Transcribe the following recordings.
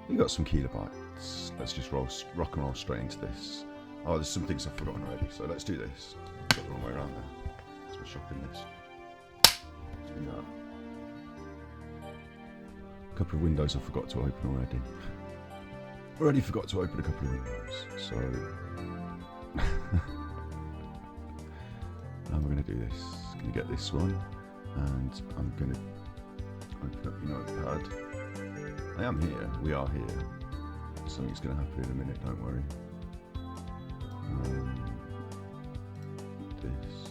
We got some kilobytes. Let's just rock and roll straight into this. Oh, there's some things I've forgotten already, so let's do this. Got the wrong way around there. Let's go shopping list. Let's do that. A couple of windows I forgot to open already. Already forgot to open a couple of windows, so how am I going to do this? I'm going to get this one, and I'm going to open up your notepad. I am here, we are here. Something's going to happen in a minute, don't worry. This.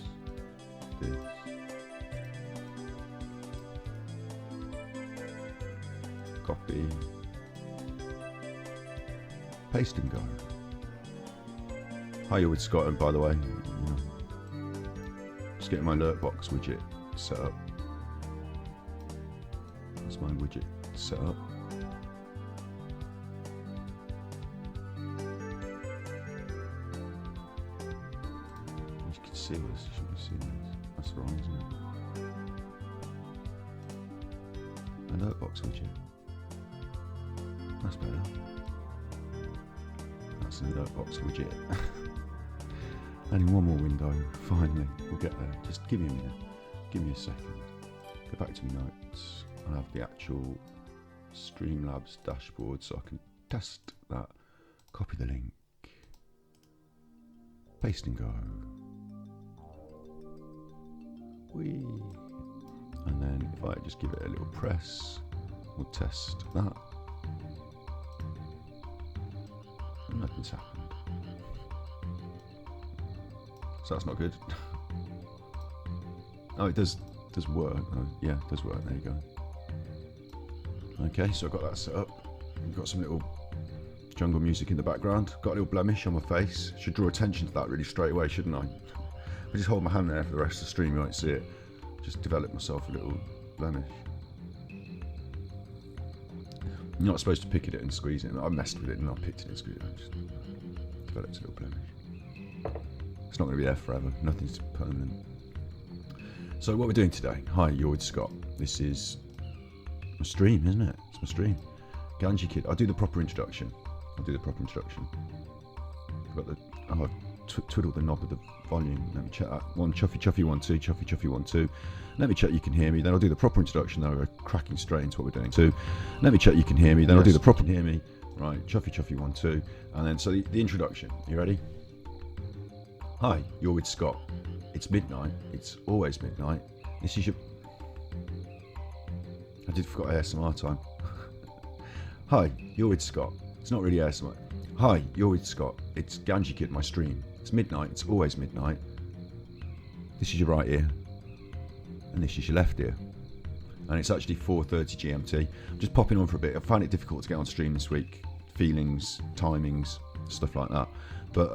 Copy. Paste and go. Hi, you're with Scott, and by the way, just getting my alert box widget set up. That's my widget set up. You can see this, you should be seeing this. That's wrong, isn't it? Alert box widget. That's better. That's an alert box widget. Only one more window. Finally, we'll get there. Just give me a minute. Give me a second. Go back to my notes. I'll have the actual Streamlabs dashboard so I can test that. Copy the link. Paste and go. Whee. And then if I just give it a little press, we'll test that. And nothing's happened. So that's not good. Oh, it does work. Oh, yeah, it does work. There you go. Okay, so I've got that set up. I've got some little jungle music in the background. Got a little blemish on my face. Should draw attention to that really straight away, shouldn't I? If I just hold my hand there for the rest of the stream, you won't see it. Just develop myself a little blemish. You're not supposed to pick at it and squeeze it. I messed with it and I picked it and squeezed it. I just developed a little blemish. It's not going to be there forever. Nothing's permanent. So what we're doing today. Hi, you're with Scott. This is my stream, isn't it? It's my stream. ganjikidd. I'll do the proper introduction. I've got the... Oh, I've twiddled the knob of the volume. Let me check that. One, chuffy chuffy 1 2, chuffy chuffy 1 2. Let me check you can hear me. Then I'll do the proper introduction. Then I'll go cracking straight into what we're doing. 2. Let me check you can hear me. Then I'll do the proper... Hear me. Right, chuffy chuffy 1 2. And then, so the introduction. You ready? Hi, you're with Scott. It's midnight. It's always midnight. This is your... I did forget ASMR time. Hi, you're with Scott. It's not really ASMR. Hi, you're with Scott. It's ganjikidd, my stream. It's midnight. It's always midnight. This is your right ear. And this is your left ear. And it's actually 4:30 GMT. I'm just popping on for a bit. I find it difficult to get on stream this week. Feelings, timings, stuff like that. But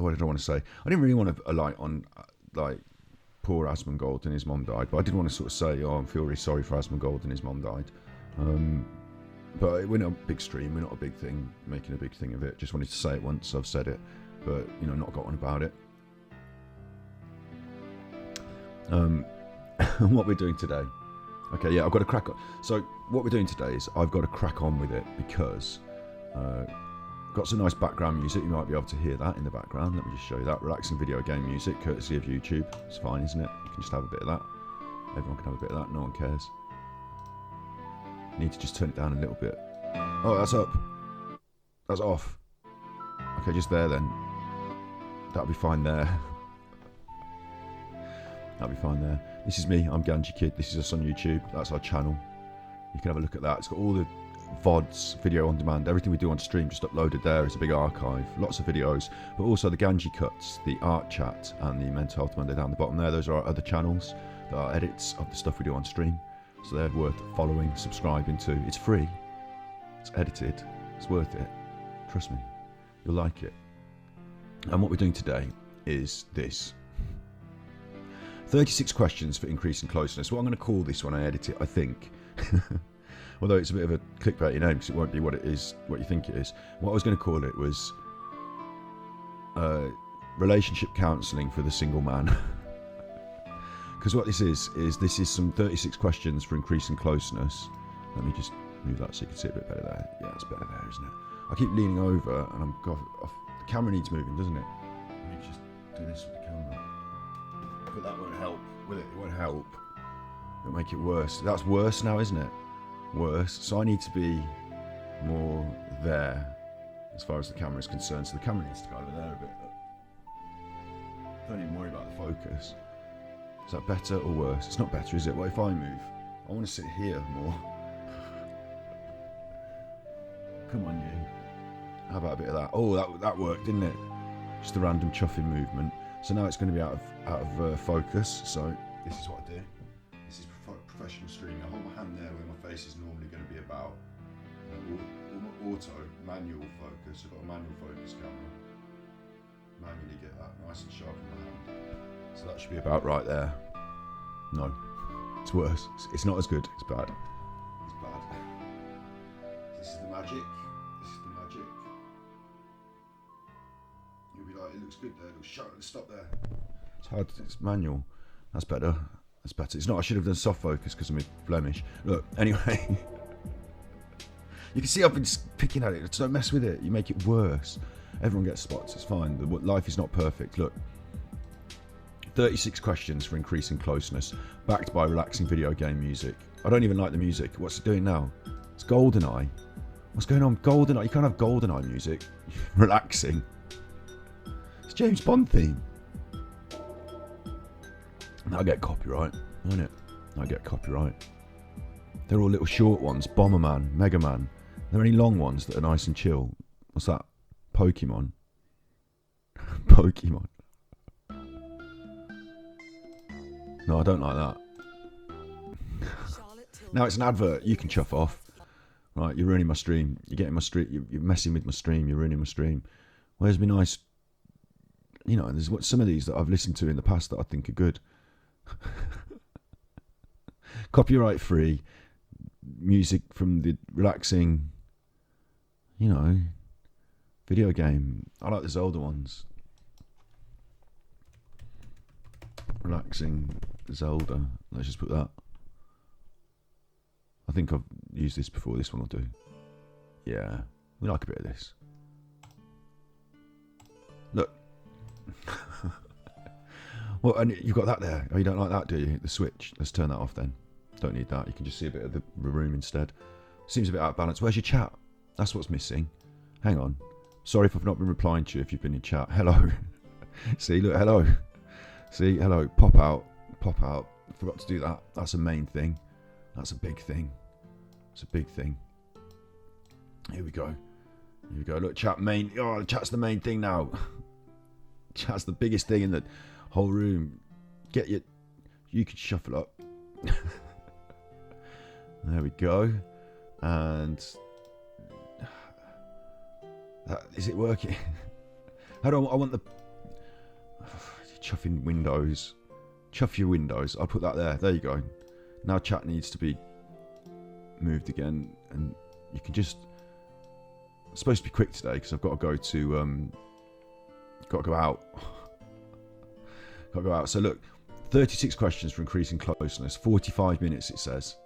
what did I want to say? I didn't really want to alight on like poor Asmongold and his mom died, but I did want to sort of say, oh, I feel really sorry for Asmongold and his mom died. But we're not a big stream, we're not a big thing, making a big thing of it. Just wanted to say it once, I've said it, but not got on about it. What we're doing today. Okay, yeah, I've got to crack on. So what we're doing today is I've got to crack on with it because got some nice background music. You might be able to hear that in the background. Let me just show you that. Relaxing video game music, courtesy of YouTube. It's fine, isn't it? You can just have a bit of that. Everyone can have a bit of that. No one cares. You need to just turn it down a little bit. Oh, that's up. That's off. Okay, just there then. That'll be fine there. That'll be fine there. This is me. I'm ganjikidd. This is us on YouTube. That's our channel. You can have a look at that. It's got all the VODs, video on demand, everything we do on stream just uploaded there. It's a big archive, lots of videos, but also the Ganji cuts, the art chat, and the mental health Monday down the bottom there. Those are our other channels that are edits of the stuff we do on stream, so they're worth following, subscribing to. It's free, it's edited, it's worth it. Trust me, you'll like it. And what we're doing today is this: 36 questions for increasing closeness. What I'm going to call this when I edit it, I think. Although it's a bit of a clickbaity name because it won't be what it is, what you think it is. What I was going to call it was relationship counselling for the single man. because what this is some 36 questions for increasing closeness. Let me just move that so you can see it a bit better there. Yeah, it's better there, isn't it? I keep leaning over and the camera needs moving, doesn't it? Let me just do this with the camera. But that won't help, will it? It won't help. It'll make it worse. That's worse now, isn't it? Worse. So I need to be more there as far as the camera is concerned. So the camera needs to go over there a bit. Don't even worry about the focus. Is that better or worse? It's not better, is it? What if I move? I want to sit here more. Come on, you. How about a bit of that? Oh, that worked, didn't it? Just a random chuffing movement. So now it's going to be out of focus. So this is what I do. This is professional streaming. I hold my hand there where my face is normally going to be about. Manual focus. I've got a manual focus camera. Manually get that nice and sharp in my hand. So that should be about right there. No, it's worse. It's not as good. It's bad. It's bad. This is the magic. This is the magic. You'll be like, it looks good there. It looks sharp. Stop there. It's hard. It's manual. That's better. That's better. It's not. I should have done soft focus because I'm a blemish. Look. Anyway. You can see I've been picking at it. Don't mess with it. You make it worse. Everyone gets spots. It's fine. Life is not perfect. Look. 36 questions for increasing closeness, backed by relaxing video game music. I don't even like the music. What's it doing now? It's GoldenEye. What's going on? GoldenEye. You can't have GoldenEye music. Relaxing. It's James Bond theme. I get copyright, won't it? I get copyright. They're all little short ones. Bomberman, Mega Man. Are there any long ones that are nice and chill? What's that? Pokemon. Pokemon. No, I don't like that. Now it's an advert. You can chuff off. Right, you're ruining my stream. You're getting my stream. You're messing with my stream. You're ruining my stream. Where's me nice? You know, there's some of these that I've listened to in the past that I think are good. Copyright free music from the relaxing, you know, video game. I like the Zelda ones. Relaxing Zelda. Let's just put that. I think I've used this before. This one will do. Yeah, we like a bit of this. Look. Well, and you've got that there. Oh, you don't like that, do you? The switch. Let's turn that off then. Don't need that. You can just see a bit of the room instead. Seems a bit out of balance. Where's your chat? That's what's missing. Hang on. Sorry if I've not been replying to you if you've been in chat. Hello. See, look, hello. See, hello. Pop out. Pop out. Forgot to do that. That's a main thing. That's a big thing. It's a big thing. Here we go. Here we go. Look, chat main. Oh, chat's the main thing now. Chat's the biggest thing in the whole room. Get your... You can shuffle up. There we go. And... Is it working? How do I want the... Chuffing windows. Chuff your windows. I'll put that there. There you go. Now chat needs to be moved again. And you can just... It's supposed to be quick today because I've got to go to... got to go out. Got to go out. So look, 36 questions for increasing closeness. 45 minutes it says.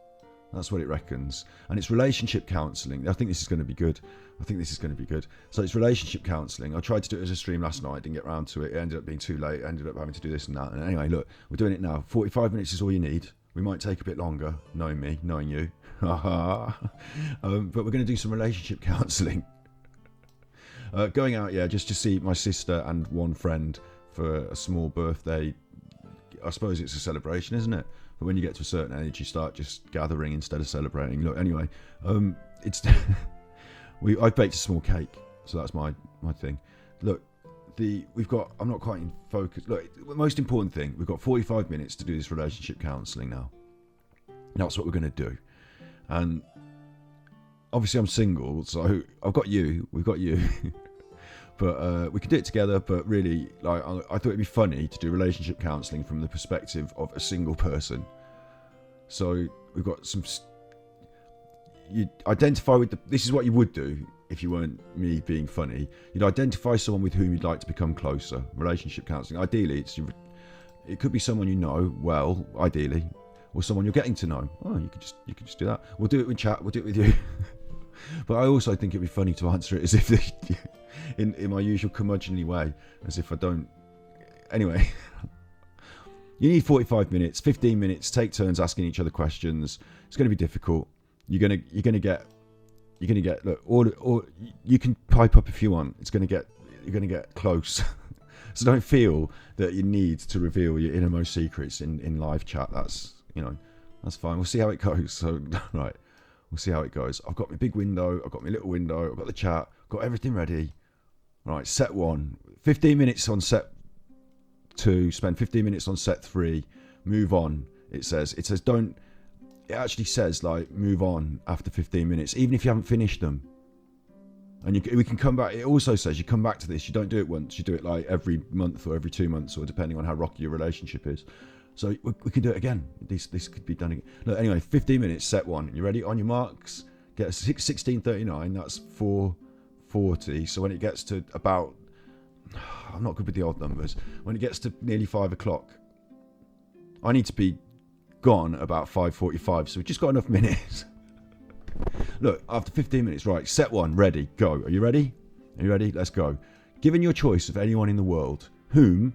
That's what it reckons. And it's relationship counselling. I think this is going to be good. I think this is going to be good. So it's relationship counselling. I tried to do it as a stream last night. Didn't get around to it. It ended up being too late. Ended up having to do this and that. And anyway, look, we're doing it now. 45 minutes is all you need. We might take a bit longer, knowing me, knowing you. But we're going to do some relationship counselling. Going out, yeah, just to see my sister and one friend for a small birthday. I suppose it's a celebration, isn't it? But when you get to a certain age, you start just gathering instead of celebrating. Look, anyway, it's I've baked a small cake, so that's my thing. Look, I'm not quite in focus. Look, the most important thing, we've got 45 minutes to do this relationship counselling now. That's what we're going to do, and obviously I'm single, so I've got you. We've got you. But we could do it together, but really, like, I thought it'd be funny to do relationship counselling from the perspective of a single person. So we've got some... You identify with this is what you would do if you weren't me being funny. You'd identify someone with whom you'd like to become closer. Relationship counselling. Ideally, It could be someone you know well, ideally, or someone you're getting to know. Oh, you could just do that. We'll do it with chat. We'll do it with you. But I also think it'd be funny to answer it as if in my usual curmudgeonly way, as if I don't. Anyway, you need 45 minutes, 15 minutes. Take turns asking each other questions. It's going to be difficult. You're gonna get. Look, or you can pipe up if you want. You're gonna get close. So don't feel that you need to reveal your innermost secrets in live chat. That's fine. We'll see how it goes. So right. We'll see how it goes. I've got my big window. I've got my little window. I've got the chat. Got everything ready. Right, set 1. 15 minutes on set 2. Spend 15 minutes on set 3. Move on. It says don't. It actually says like move on after 15 minutes, even if you haven't finished them. And we can come back. It also says you come back to this. You don't do it once. You do it like every month or every 2 months, or depending on how rocky your relationship is. So we could do it again. This could be done again. Look, anyway, 15 minutes, set 1. You ready? On your marks, get a 16:39. That's 4:40. So when it gets to about, I'm not good with the odd numbers. When it gets to nearly 5 o'clock, I need to be gone about 5:45. So we've just got enough minutes. Look, after 15 minutes, right, set 1, ready, go. Are you ready? Are you ready? Let's go. Given your choice of anyone in the world, whom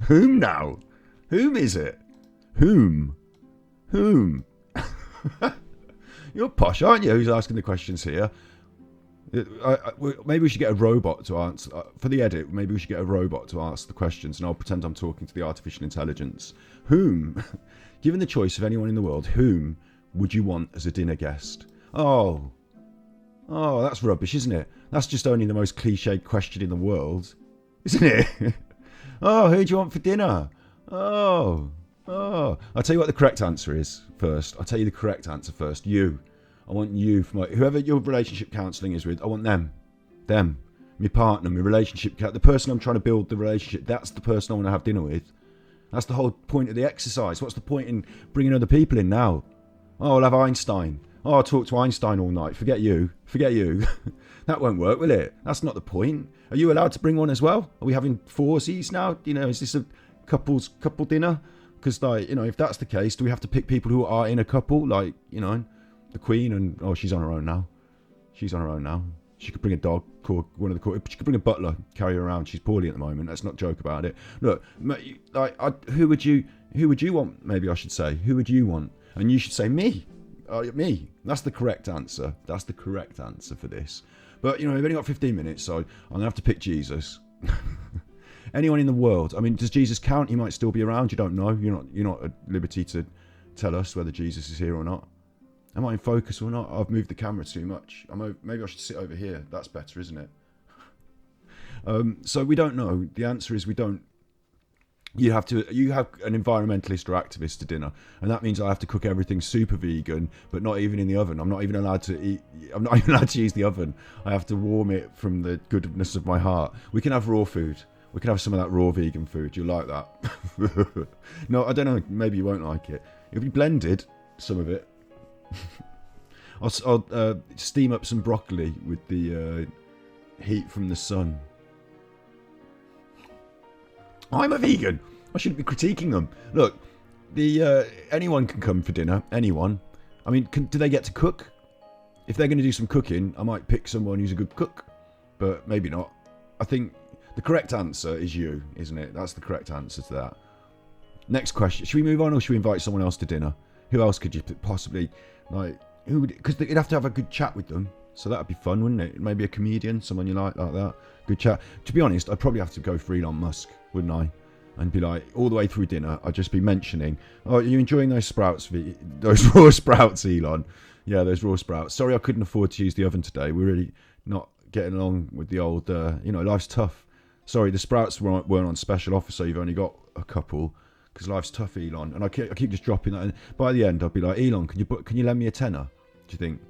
now? Whom is it? Whom? You're posh, aren't you? Who's asking the questions here? Maybe we should get a robot to answer. For the edit, maybe we should get a robot to ask the questions, and I'll pretend I'm talking to the artificial intelligence. Whom? Given the choice of anyone in the world, whom would you want as a dinner guest? Oh, that's rubbish, isn't it? That's just only the most cliched question in the world, isn't it? Oh, who do you want for dinner? Oh. I'll tell you what the correct answer is first. I'll tell you the correct answer first. You. I want you for whoever your relationship counselling is with. I want them. My partner, my relationship, the person I'm trying to build the relationship. That's the person I want to have dinner with. That's the whole point of the exercise. What's the point in bringing other people in now? Oh, I'll have Einstein. Oh, I'll talk to Einstein all night. Forget you. That won't work, will it? That's not the point. Are you allowed to bring one as well? Are we having foursies now? Is this a couple dinner? Because if that's the case, do we have to pick people who are in a couple? Like, the Queen and she's on her own now. She could bring a dog, call one of the. She could bring a butler, carry her around. She's poorly at the moment. Let's not joke about it. Look, who would you want? Maybe I should say, who would you want? And you should say me. Me. That's the correct answer. That's the correct answer for this. But we've only got 15 minutes, so I'm gonna have to pick Jesus. Anyone in the world. I mean, does Jesus count? He might still be around. You don't know. You're not at liberty to tell us whether Jesus is here or not. Am I in focus or not? I've moved the camera too much. Maybe I should sit over here. That's better, isn't it? So we don't know. The answer is we don't. You have an environmentalist or activist to dinner, and that means I have to cook everything super vegan, but not even in the oven. I'm not even allowed to use the oven. I have to warm it from the goodness of my heart. We can have raw food. We can have some of that raw vegan food. You'll like that. No, I don't know. Maybe you won't like it. It'll be blended, some of it. I'll steam up some broccoli with the heat from the sun. I'm a vegan. I shouldn't be critiquing them. Look, anyone can come for dinner. Anyone. I mean, do they get to cook? If they're going to do some cooking, I might pick someone who's a good cook, but maybe not. I think the correct answer is you, isn't it? That's the correct answer to that. Next question. Should we move on, or should we invite someone else to dinner? Who else could you possibly who would? Because you'd have to have a good chat with them. So that'd be fun, wouldn't it? Maybe a comedian, someone you like that. Good chat. To be honest, I'd probably have to go for Elon Musk, wouldn't I? And be like, all the way through dinner, I'd just be mentioning, oh, are you enjoying those sprouts? Those raw sprouts, Elon? Yeah, those raw sprouts. Sorry I couldn't afford to use the oven today. We're really not getting along with the old, life's tough. Sorry, the sprouts weren't on special offer, so you've only got a couple, because life's tough, Elon. And I keep just dropping that. And by the end, I'll be like, Elon, can you lend me a tenner? Do you think?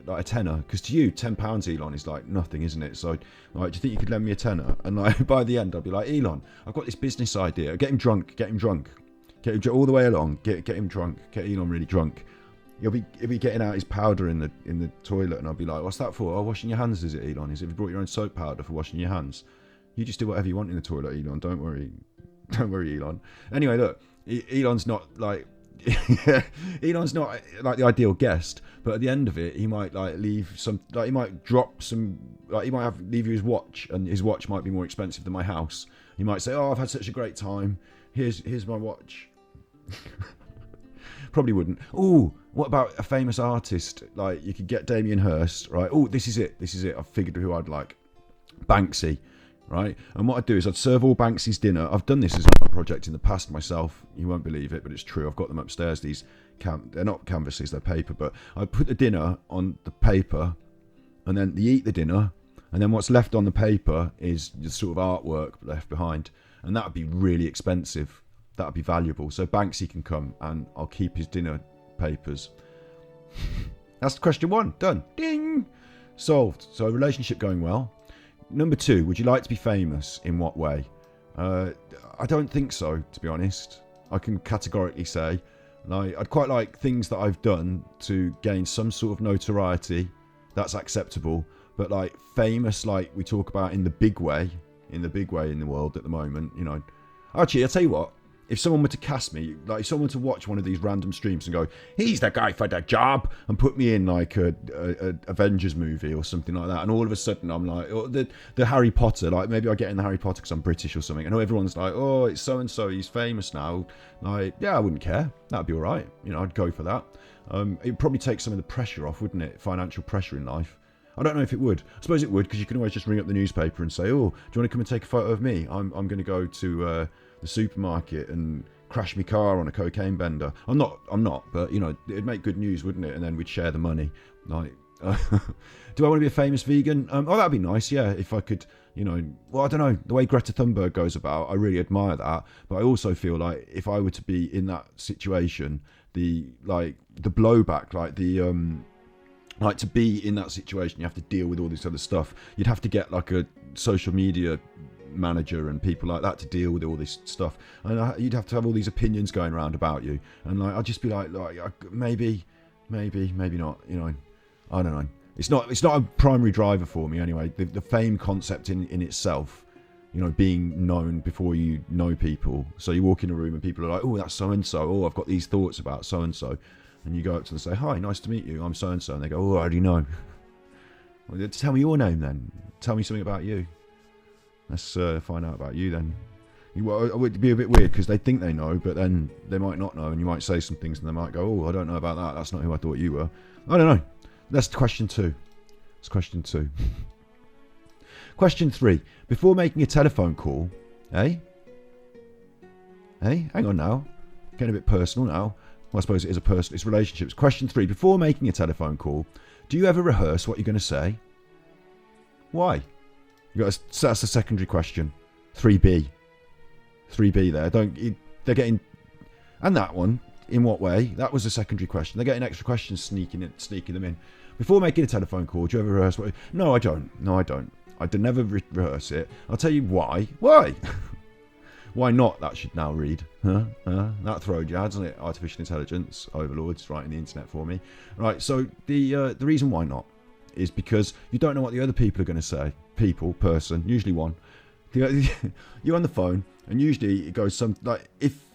Like a tenner, because to you £10, Elon, is like nothing, isn't it? So do you think you could lend me a tenner? And by the end I'll be like, Elon, I've got this business idea. Get him drunk all the way along. Get him drunk. Get Elon really drunk. He'll be getting out his powder in the toilet, and I'll be like, what's that for? Oh, washing your hands, is it, Elon? Have you brought your own soap powder for washing your hands? You just do whatever you want in the toilet, Elon, don't worry. Don't worry, Elon. Anyway, look, Elon's not like Elon's not like the ideal guest, but at the end of it, he might like leave some, like he might drop some, like he might leave you his watch, and his watch might be more expensive than my house. He might say, "Oh, I've had such a great time. Here's my watch." Probably wouldn't. Oh, what about a famous artist? Like you could get Damien Hirst, right? Oh, this is it. I've figured who I'd like. Banksy, right? And what I'd do is I'd serve all Banksy's dinner. I've done this as a project in the past myself. You won't believe it, but it's true. I've got them upstairs. These they're not canvases, they're paper. But I put the dinner on the paper, and then they eat the dinner, and then what's left on the paper is just sort of artwork left behind, and that would be really expensive. That would be valuable. So Banksy can come, and I'll keep his dinner papers. That's question 1 done. Ding, solved. So relationship going well. Number 2, would you like to be famous? In what way? I don't think so, to be honest. I can categorically say, like, I'd quite like things that I've done to gain some sort of notoriety. That's acceptable. But like famous, like we talk about in the big way in the world at the moment, you know. Actually, I'll tell you what. If someone were to cast me, like if someone were to watch one of these random streams and go, "He's the guy for the job," and put me in like a Avengers movie or something like that, and all of a sudden I'm like, oh, the Harry Potter, like maybe I get in the Harry Potter because I'm British or something. I know everyone's like, "Oh, it's so and so, he's famous now." Like, yeah, I wouldn't care. That'd be all right. You know, I'd go for that. It'd probably take some of the pressure off, wouldn't it? Financial pressure in life. I don't know if it would. I suppose it would, because you can always just ring up the newspaper and say, "Oh, do you want to come and take a photo of me? I'm going to go to the supermarket and crash my car on a cocaine bender." I'm not, but you know, it'd make good news, wouldn't it? And then we'd share the money. Like, do I want to be a famous vegan? Oh, that'd be nice, yeah, if I could, you know. Well, I don't know, the way Greta Thunberg goes about, I really admire that, but I also feel like if I were to be in that situation, the blowback, like to be in that situation, you have to deal with all this other stuff. You'd have to get like a social media manager and people like that to deal with all this stuff, and you'd have to have all these opinions going around about you, and like I'd just be like maybe not, you know. I don't know. It's not a primary driver for me anyway. The fame concept in itself, you know, being known before you know people. So you walk in a room and people are like, "Oh, that's so and so. Oh, I've got these thoughts about so and so," and you go up to them and say, "Hi, nice to meet you. I'm so and so," and they go, "Oh, I already know." Well, tell me your name then. Tell me something about you. Let's find out about you then. It would be a bit weird because they think they know, but then they might not know, and you might say some things and they might go, "Oh, I don't know about that. That's not who I thought you were." I don't know. That's question 2. It's question 2. Question 3. Before making a telephone call, hang on now. Getting a bit personal now. Well, I suppose it is it's relationships. Question 3. Before making a telephone call, do you ever rehearse what you're going to say? Why? That's the secondary question. 3B there. They're getting, and that one, in what way? That was a secondary question. They're getting extra questions, sneaking them in. Before making a telephone call, do you ever rehearse what? No, I don't. I'd never rehearse it. I'll tell you why. Why? Why not? That should now read. That throwed you, hasn't it? Artificial intelligence overlords writing the internet for me. Right. So the reason why not is because you don't know what the other people are going to say. Person, usually one. You're on the phone, and usually it goes like if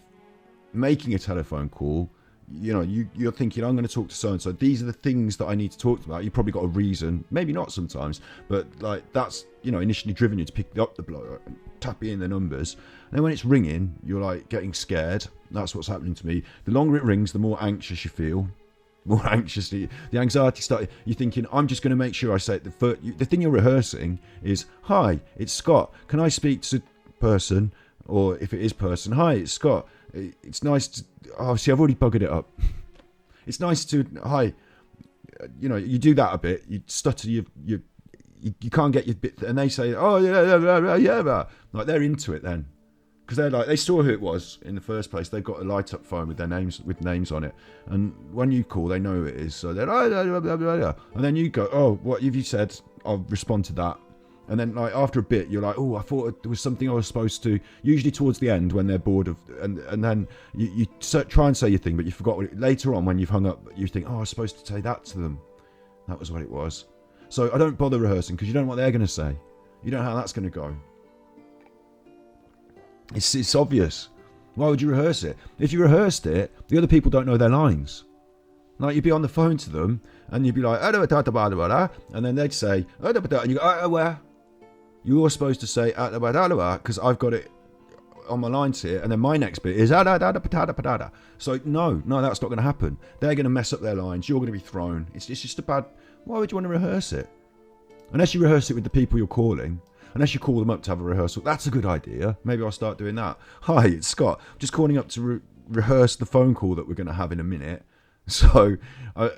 making a telephone call, you know, you're thinking, "I'm going to talk to so and so. These are the things that I need to talk about." You've probably got a reason, maybe not sometimes, but like that's, you know, initially driven you to pick up the blower and tap in the numbers. And then when it's ringing, you're like getting scared. That's what's happening to me. The longer it rings, the more anxious you feel. More anxiously, the anxiety started. You're thinking, "I'm just going to make sure I say it." The thing you're rehearsing is, "Hi, it's Scott. Can I speak to person?" Or if it is person, "Hi, it's Scott. It's nice to." Oh, see, I've already buggered it up. It's nice to. Hi, you know, you do that a bit. You stutter. You can't get your bit, and they say, "Oh yeah," like they're into it then. Because they're like, they saw who it was in the first place. They've got a light up phone with their names on it, and when you call, they know who it is. So they're and then you go, "Oh, what have you said?" I'll respond to that, and then like after a bit, you're like, "Oh, I thought there was something I was supposed to." Usually towards the end when they're bored of, and then you try and say your thing, but you forgot later on when you've hung up. You think, "Oh, I was supposed to say that to them." That was what it was. So I don't bother rehearsing because you don't know what they're going to say. You don't know how that's going to go. It's obvious. Why would you rehearse it? If you rehearsed it, the other people don't know their lines. Like, you'd be on the phone to them, and you'd be like, and then they'd say, and you go, where? You're supposed to say, because I've got it on my lines here, and then my next bit is, so no, that's not going to happen. They're going to mess up their lines. You're going to be thrown. It's just a bad. Why would you want to rehearse it? Unless you rehearse it with the people you're calling. Unless you call them up to have a rehearsal. That's a good idea. Maybe I'll start doing that. Hi, it's Scott. I'm just calling up to rehearse the phone call that we're going to have in a minute. So I've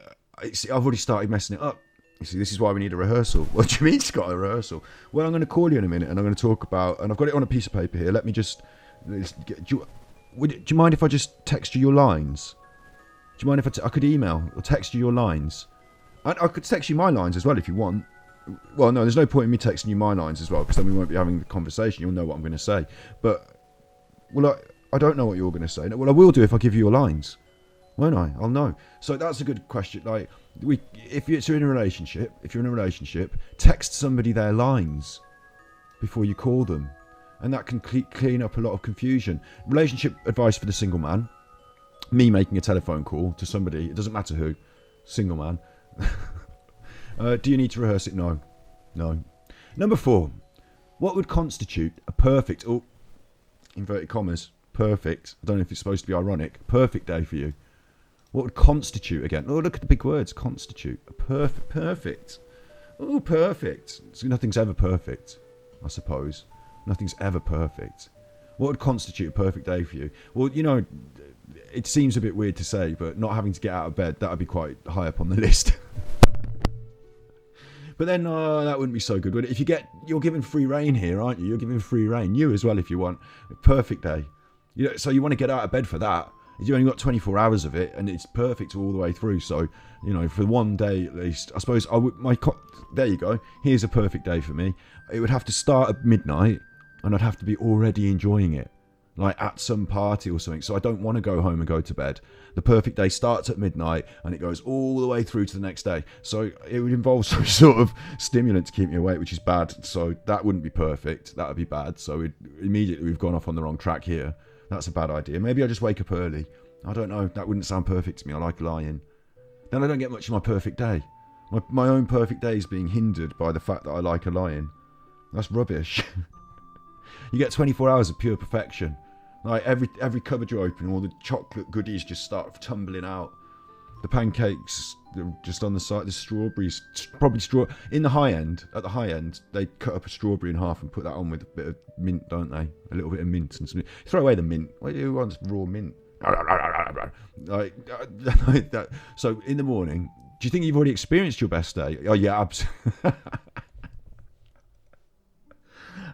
already started messing it up. You see, this is why we need a rehearsal. What do you mean, Scott, a rehearsal? Well, I'm going to call you in a minute, and I'm going to talk about, and I've got it on a piece of paper here. Let me just, do you mind if I just text you your lines? Do you mind if I could email or text you your lines? And I could text you my lines as well if you want. Well, no, there's no point in me texting you my lines as well, because then we won't be having the conversation. You'll know what I'm going to say. But, well, I don't know what you're going to say. Well, I will do if I give you your lines. Won't I? I'll know. So that's a good question. Like, if you're in a relationship, text somebody their lines before you call them, and that can clean up a lot of confusion. Relationship advice for the single man: me making a telephone call to somebody, it doesn't matter who, single man. Do you need to rehearse it? No. Number 4, what would constitute a perfect, inverted commas, perfect, I don't know if it's supposed to be ironic, perfect day for you? What would constitute, again? Oh, look at the big words, constitute. A perfect. Oh, perfect. So nothing's ever perfect, I suppose. Nothing's ever perfect. What would constitute a perfect day for you? Well, it seems a bit weird to say, but not having to get out of bed, that would be quite high up on the list. But then, that wouldn't be so good, would it? If you're given free rein here, aren't you? You're given free rein. You as well, if you want. A perfect day. So you want to get out of bed for that. You've only got 24 hours of it, and it's perfect all the way through. So, for one day at least, I suppose there you go. Here's a perfect day for me. It would have to start at midnight, and I'd have to be already enjoying it, like at some party or something. So I don't want to go home and go to bed. The perfect day starts at midnight, and it goes all the way through to the next day. So it would involve some sort of stimulant to keep me awake, which is bad. So that wouldn't be perfect. That would be bad. So immediately we've gone off on the wrong track here. That's a bad idea. Maybe I just wake up early. I don't know. That wouldn't sound perfect to me. I like lying. Then I don't get much of my perfect day. My own perfect day is being hindered by the fact that I like a lion. That's rubbish. You get 24 hours of pure perfection. Like every cupboard you open, all the chocolate goodies just start tumbling out. The pancakes just on the side, the strawberries, probably in the high end. At the high end, they cut up a strawberry in half and put that on with a bit of mint, don't they? A little bit of mint and some. Throw away the mint. Who wants raw mint? Like that. So in the morning, do you think you've already experienced your best day? Oh yeah,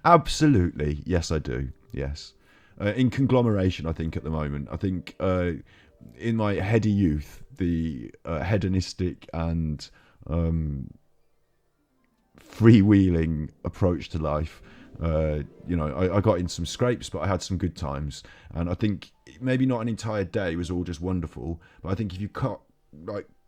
absolutely. Yes, I do. Yes. In conglomeration, I think at the moment. I think in my heady youth, the hedonistic and freewheeling approach to life, I got in some scrapes, but I had some good times. And I think maybe not an entire day was all just wonderful, but I think if you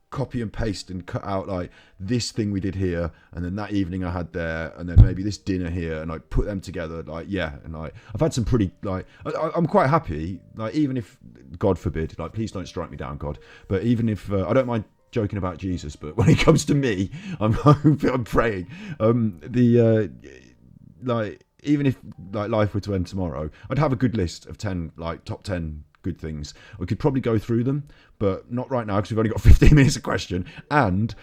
copy and paste and cut out like this thing we did here, and then that evening I had there, and then maybe this dinner here, and I put them together, I've had some pretty, I'm quite happy, even if, God forbid, please don't strike me down, God, but even if, I don't mind joking about Jesus, but when it comes to me, I'm praying, even if life were to end tomorrow, I'd have a good list of 10, top 10 good things. We could probably go through them, but not right now because we've only got 15 minutes a question, and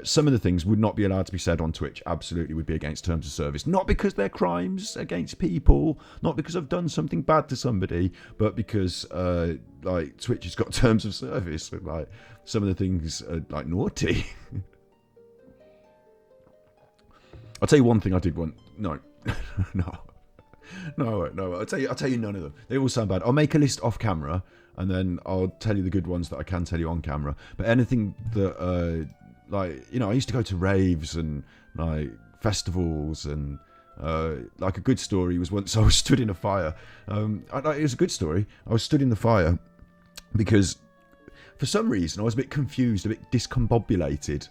some of the things would not be allowed to be said on Twitch. Absolutely would be against terms of service, not because they're crimes against people, not because I've done something bad to somebody, but because Twitch has got terms of service with some of the things are naughty. I'll tell you one thing I did want. No. I'll tell you none of them. They all sound bad. I'll make a list off camera, and then I'll tell you the good ones that I can tell you on camera. But anything that, I used to go to raves and festivals, and a good story was once I was stood in a fire. It was a good story. I was stood in the fire because for some reason I was a bit confused, a bit discombobulated,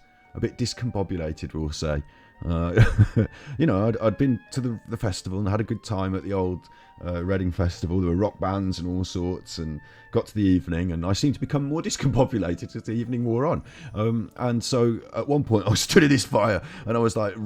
we'll say. I'd been to the festival and had a good time at the old Reading Festival. There were rock bands and all sorts, and got to the evening, and I seemed to become more discombobulated as the evening wore on. And so at one point, I was stood in this fire, and I was like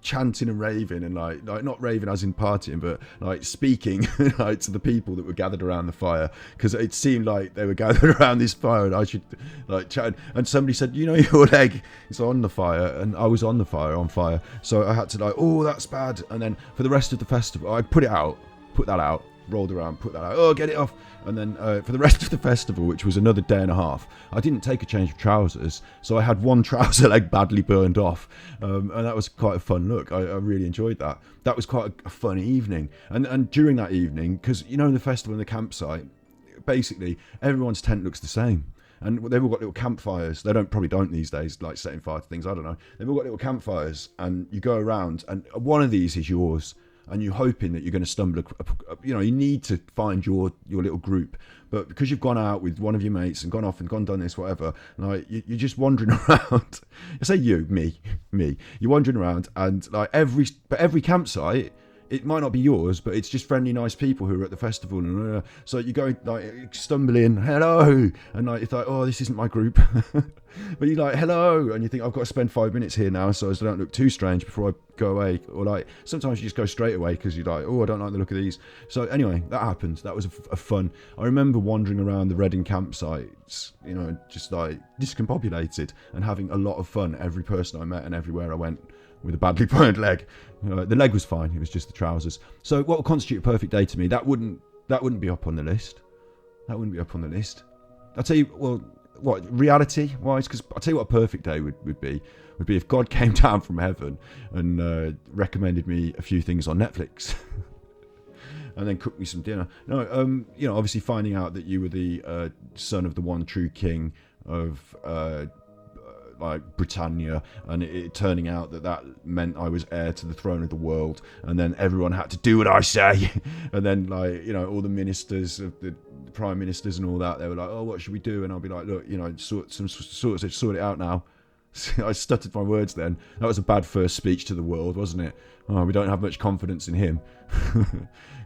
chanting and raving, and like not raving as in partying, but like speaking like to the people that were gathered around the fire, because it seemed like they were gathered around this fire, and I should like chat. And somebody said, your leg is on the fire, and I was on fire, so I had to like, oh, that's bad. And then for the rest of the festival, I put that out, rolled around, put that out, oh, get it off. And then for the rest of the festival, which was another day and a half, I didn't take a change of trousers, so I had one trouser leg badly burned off, and that was quite a fun look. I really enjoyed that. That was quite a fun evening. And during that evening, because in the festival and the campsite, basically everyone's tent looks the same. And they've all got little campfires. They probably don't these days, like setting fire to things. I don't know. They've all got little campfires, and you go around, and one of these is yours, and you're hoping that you're going to stumble. You need to find your little group, but because you've gone out with one of your mates and gone off and done this, whatever, like you're just wandering around. I say me. You're wandering around, and like every campsite, it might not be yours, but it's just friendly, nice people who are at the festival. And so you go, like, stumble in, hello, and like, it's like, oh, this isn't my group. But you're like, hello, and you think, I've got to spend 5 minutes here now so as I don't look too strange before I go away. Or like, sometimes you just go straight away because you're like, oh, I don't like the look of these. So anyway, that happened. That was a fun. I remember wandering around the Reading campsites, just like discombobulated and having a lot of fun. Every person I met and everywhere I went with a badly burned leg. The leg was fine. It was just the trousers. So what would constitute a perfect day to me? That wouldn't be up on the list. That wouldn't be up on the list. I'll tell you, well, what, reality-wise? Because I'll tell you what a perfect day would be if God came down from heaven and recommended me a few things on Netflix. And then cooked me some dinner. No, obviously finding out that you were the son of the one true king of like Britannia, and it turning out that meant I was heir to the throne of the world, and then everyone had to do what I say, and then like all the ministers of the prime ministers and all that, they were like, oh, what should we do? And I'll be like, look, sort it out now. I stuttered my words then. That was a bad first speech to the world, wasn't it? Oh, we don't have much confidence in him.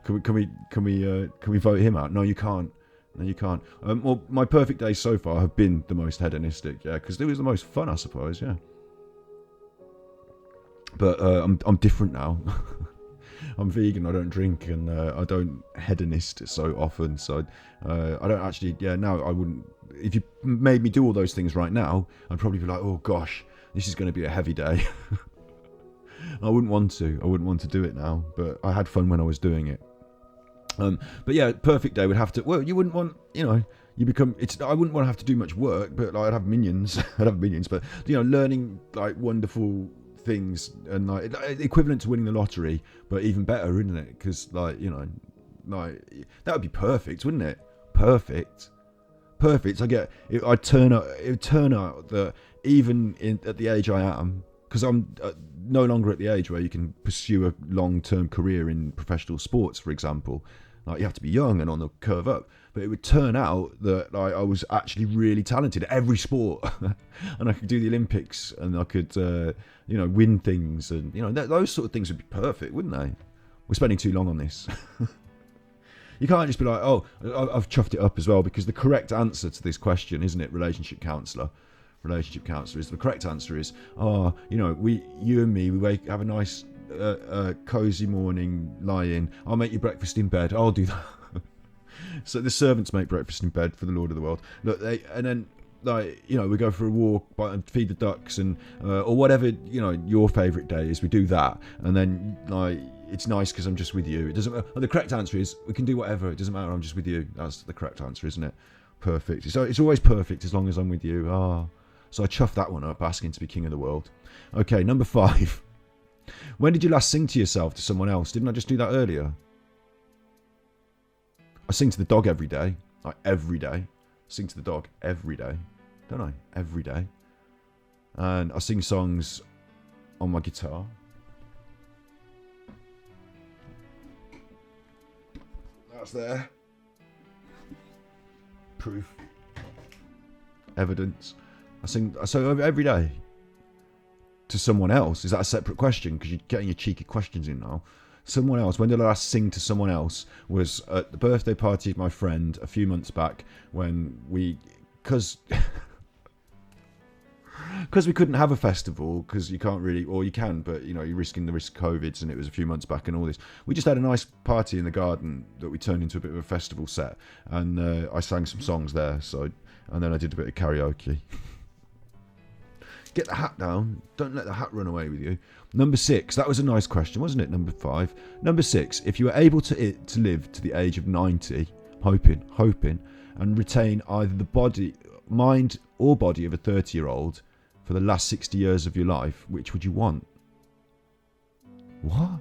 Can we vote him out? No, you can't. No, you can't. Well, my perfect days so far have been the most hedonistic, yeah, because it was the most fun, I suppose, yeah. But I'm different now. I'm vegan, I don't drink, and I don't hedonist so often, so I don't actually, yeah, no, I wouldn't. If you made me do all those things right now, I'd probably be like, oh gosh, this is going to be a heavy day. I wouldn't want to do it now, but I had fun when I was doing it. But yeah, perfect day would have to, well, you wouldn't want, I wouldn't want to have to do much work, but like, I'd have minions, but learning like wonderful things, and like equivalent to winning the lottery, but even better, isn't it? Because like that would be perfect, wouldn't it? Perfect. It would turn out that even at the age I am, because I'm no longer at the age where you can pursue a long-term career in professional sports, for example. Like, you have to be young and on the curve up. But it would turn out that like, I was actually really talented at every sport, and I could do the Olympics, and I could win things, and those sort of things would be perfect, wouldn't they? We're spending too long on this. You can't just be like, oh, I've chuffed it up as well, because the correct answer to this question, isn't it, relationship counsellor is, the correct answer is, you and me, we have a nice cozy morning, lie in, I'll make you breakfast in bed, I'll do that. So the servants make breakfast in bed for the Lord of the world. Look, and then we go for a walk, feed the ducks, and or whatever your favourite day is. We do that, and then it's nice because I'm just with you. It doesn't matter. The correct answer is we can do whatever. It doesn't matter. I'm just with you. That's the correct answer, isn't it? Perfect. So it's always perfect as long as I'm with you. So I chuffed that one up, asking to be king of the world. Okay, number 5. When did you last sing to yourself, to someone else? Didn't I just do that earlier? I sing to the dog every day. Like, every day. I sing to the dog every day. Don't I? Every day. And I sing songs on my guitar. That's there. Proof. Evidence. I sing so every day. to someone else? Is that a separate question? Because you're getting your cheeky questions in now. Someone else. When did I last sing to someone else? Was at the birthday party of my friend a few months back when because we couldn't have a festival because you can't really, or you can, but you're risking the risk of COVID, and it was a few months back and all this. We just had a nice party in the garden that we turned into a bit of a festival set, and I sang some songs there. And then I did a bit of karaoke. Get the hat down. Don't let the hat run away with you. Number 6. That was a nice question, wasn't it? Number 5. Number 6. If you were able to live to the age of 90, hoping, and retain either the mind or body of a 30-year-old for the last 60 years of your life, which would you want? What?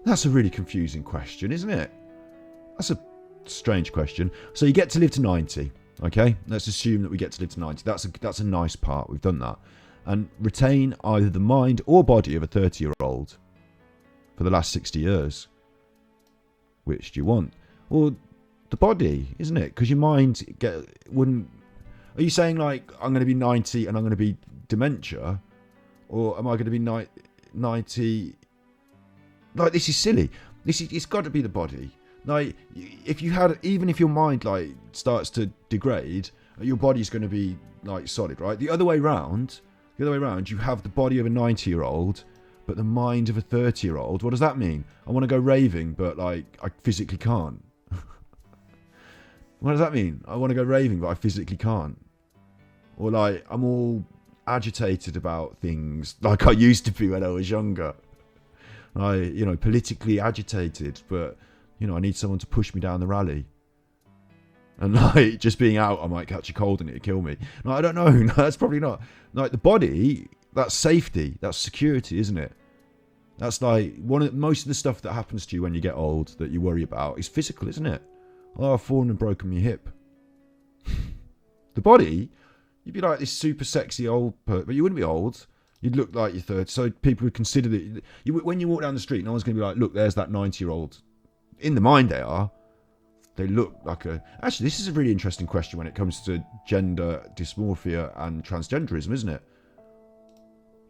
That's a really confusing question, isn't it? That's a strange question. So you get to live to 90. Okay, let's assume that we get to live to 90. That's a nice part. We've done that. And retain either the mind or body of a 30-year-old for the last 60 years. Which do you want? Well, the body, isn't it? Because your mind wouldn't... Are you saying, like, I'm going to be 90 and I'm going to be dementia? Or am I going to be 90... Like, this is silly. It's got to be the body. Like, if your mind like starts to degrade, your body's going to be like solid, right? The other way round, you have the body of a 90-year-old, but the mind of a 30-year-old. What does that mean? I want to go raving, but like I physically can't. What does that mean? I want to go raving, but I physically can't. Or like I'm all agitated about things like I used to be when I was younger. Politically agitated, but I need someone to push me down the rally. And like just being out, I might catch a cold and it'll kill me. No, I don't know. No, that's probably not. Like the body, that's safety, that's security, isn't it? That's like most of the stuff that happens to you when you get old that you worry about is physical, isn't it? Oh, I've fallen and broken my hip. The body, you'd be like this super sexy old person, but you wouldn't be old. You'd look like you're 30. So people would consider that when you walk down the street, no one's going to be like, look, there's that 90-year-old. In the mind they are. They look like a... Actually, this is a really interesting question when it comes to gender dysmorphia and transgenderism, isn't it?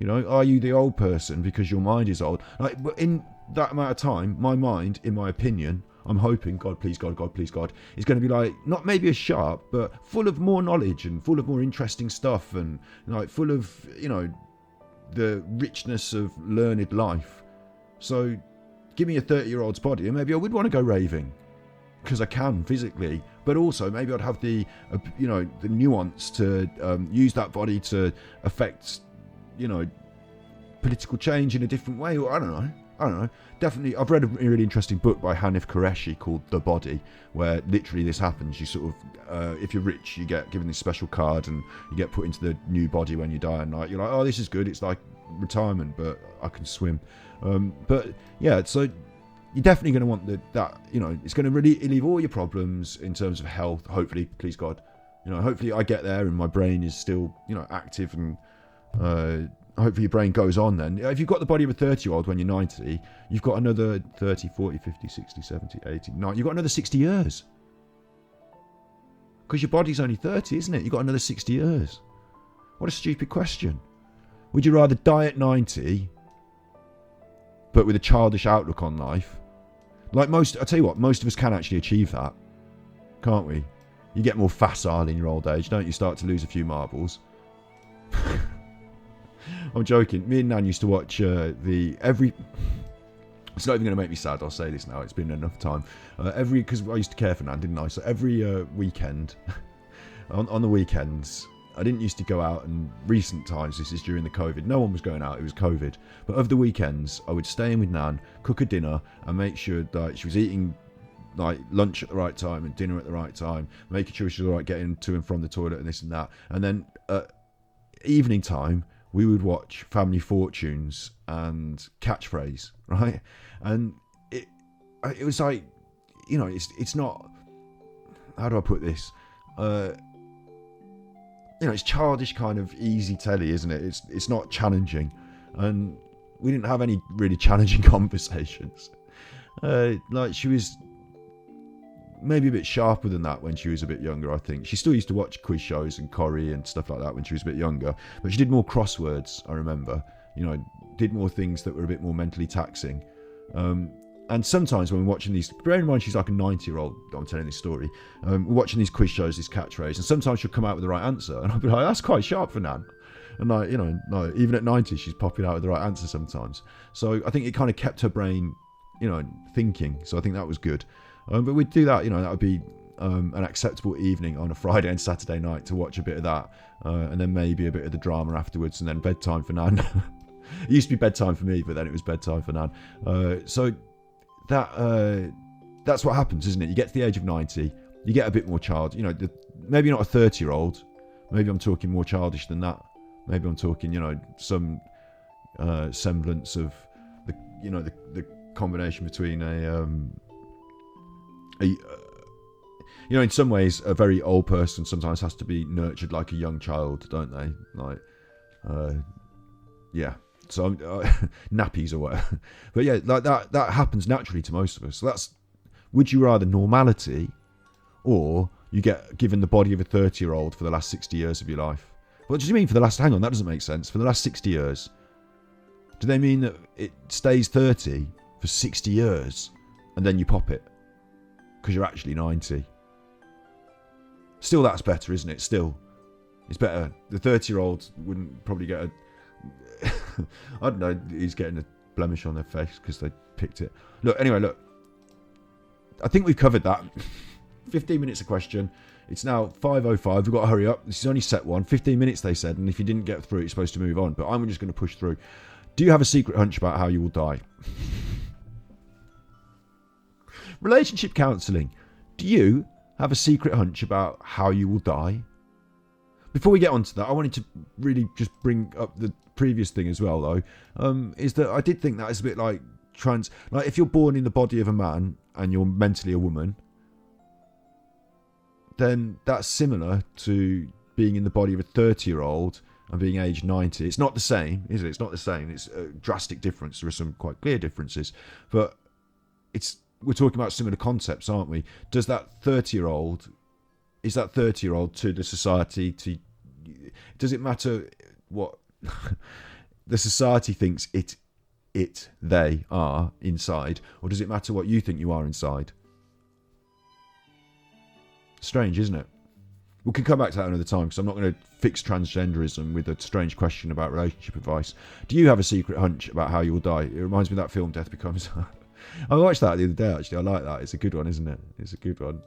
Are you the old person because your mind is old? Like, but in that amount of time, my mind, in my opinion, I'm hoping, God please God, God please God, is going to be like, not maybe as sharp, but full of more knowledge and full of more interesting stuff and like full of, the richness of learned life. So give me a 30-year-old's body and maybe I would want to go raving because I can physically, but also maybe I'd have the the nuance to use that body to affect political change in a different way, or I don't know. Definitely, I've read a really interesting book by Hanif Qureshi called The Body, where literally this happens. You sort of, if you're rich, you get given this special card and you get put into the new body when you die, and like you're like, oh, this is good. It's like retirement, but I can swim. But yeah, so you're definitely going to want that. It's going to really relieve all your problems in terms of health. Hopefully, please God. Hopefully I get there and my brain is still active and. Hopefully your brain goes on then. If you've got the body of a 30-year-old when you're 90, you've got another 30, 40, 50, 60, 70, 80, 90. You've got another 60 years. Because your body's only 30, isn't it? You've got another 60 years. What a stupid question. Would you rather die at 90, but with a childish outlook on life? Like I tell you what, most of us can actually achieve that. Can't we? You get more facile in your old age, don't you? Start to lose a few marbles. I'm joking. Me and Nan used to watch every... It's not even going to make me sad. I'll say this now. It's been enough time. Because I used to care for Nan, didn't I? So every weekend, on the weekends, I didn't used to go out. And recent times, this is during the COVID. No one was going out. It was COVID. But of the weekends, I would stay in with Nan, cook her dinner, and make sure that she was eating like lunch at the right time and dinner at the right time, making sure she was all right getting to and from the toilet and this and that. And then evening time, we would watch Family Fortunes and Catchphrase, right? And it was like, it's not, how do I put this? It's childish kind of easy telly, isn't it? It's not challenging. And we didn't have any really challenging conversations. Like she was maybe a bit sharper than that when she was a bit younger, I think. She still used to watch quiz shows and Corrie and stuff like that when she was a bit younger. But she did more crosswords, I remember. You know, did more things that were a bit more mentally taxing. And sometimes when we're watching these, bear in mind she's like a 90-year-old, I'm telling this story, we're watching these quiz shows, this catchphrase, and sometimes she'll come out with the right answer. And I'll be like, that's quite sharp for Nan. And like, you know, like, even at 90, she's popping out with the right answer sometimes. So I think it kind of kept her brain, you know, thinking. So I think that was good. But we'd do that, you know, that would be an acceptable evening on a Friday and Saturday night to watch a bit of that. And then maybe a bit of the drama afterwards, and then bedtime for Nan. It used to be bedtime for me, but then it was bedtime for Nan. So that's what happens, isn't it? You get to the age of 90, you get a bit more child. You know, maybe not a 30-year-old. Maybe I'm talking more childish than that. Maybe I'm talking, you know, some semblance of the combination between you know, in some ways, a very old person sometimes has to be nurtured like a young child, don't they? Like, yeah. So nappies or whatever. But yeah, like that happens naturally to most of us. So that's, would you rather normality, or you get given the body of a 30-year-old for the last 60 years of your life? What do you mean for the last, hang on, that doesn't make sense. For the last 60 years? Do they mean that it stays 30 for 60 years and then you pop it? Because you're actually 90. Still, that's better, isn't it? Still, it's better. The 30-year-old wouldn't probably get a... I don't know, he's getting a blemish on their face because they picked it. Look, anyway, look. I think we've covered that. 15 minutes a question. It's now 5:05. We've got to hurry up. This is only set one. 15 minutes, they said. And if you didn't get through, you're supposed to move on. But I'm just going to push through. Do you have a secret hunch about how you will die? Relationship counselling. Do you have a secret hunch about how you will die? Before we get on to that, I wanted to really just bring up the previous thing as well, though, is that I did think that is a bit like like if you're born in the body of a man and you're mentally a woman, then that's similar to being in the body of a 30-year-old and being aged 90. It's not the same, is it? It's not the same. It's a drastic difference. There are some quite clear differences, but we're talking about similar concepts, aren't we? Is that 30-year-old to the society, does it matter what the society thinks they are inside, or does it matter what you think you are inside? Strange, isn't it? We can come back to that another time, because I'm not going to fix transgenderism with a strange question about relationship advice. Do you have a secret hunch about how you will die? It reminds me of that film Death Becomes Her. I watched that the other day, actually. I like that. It's a good one, isn't it? It's a good one.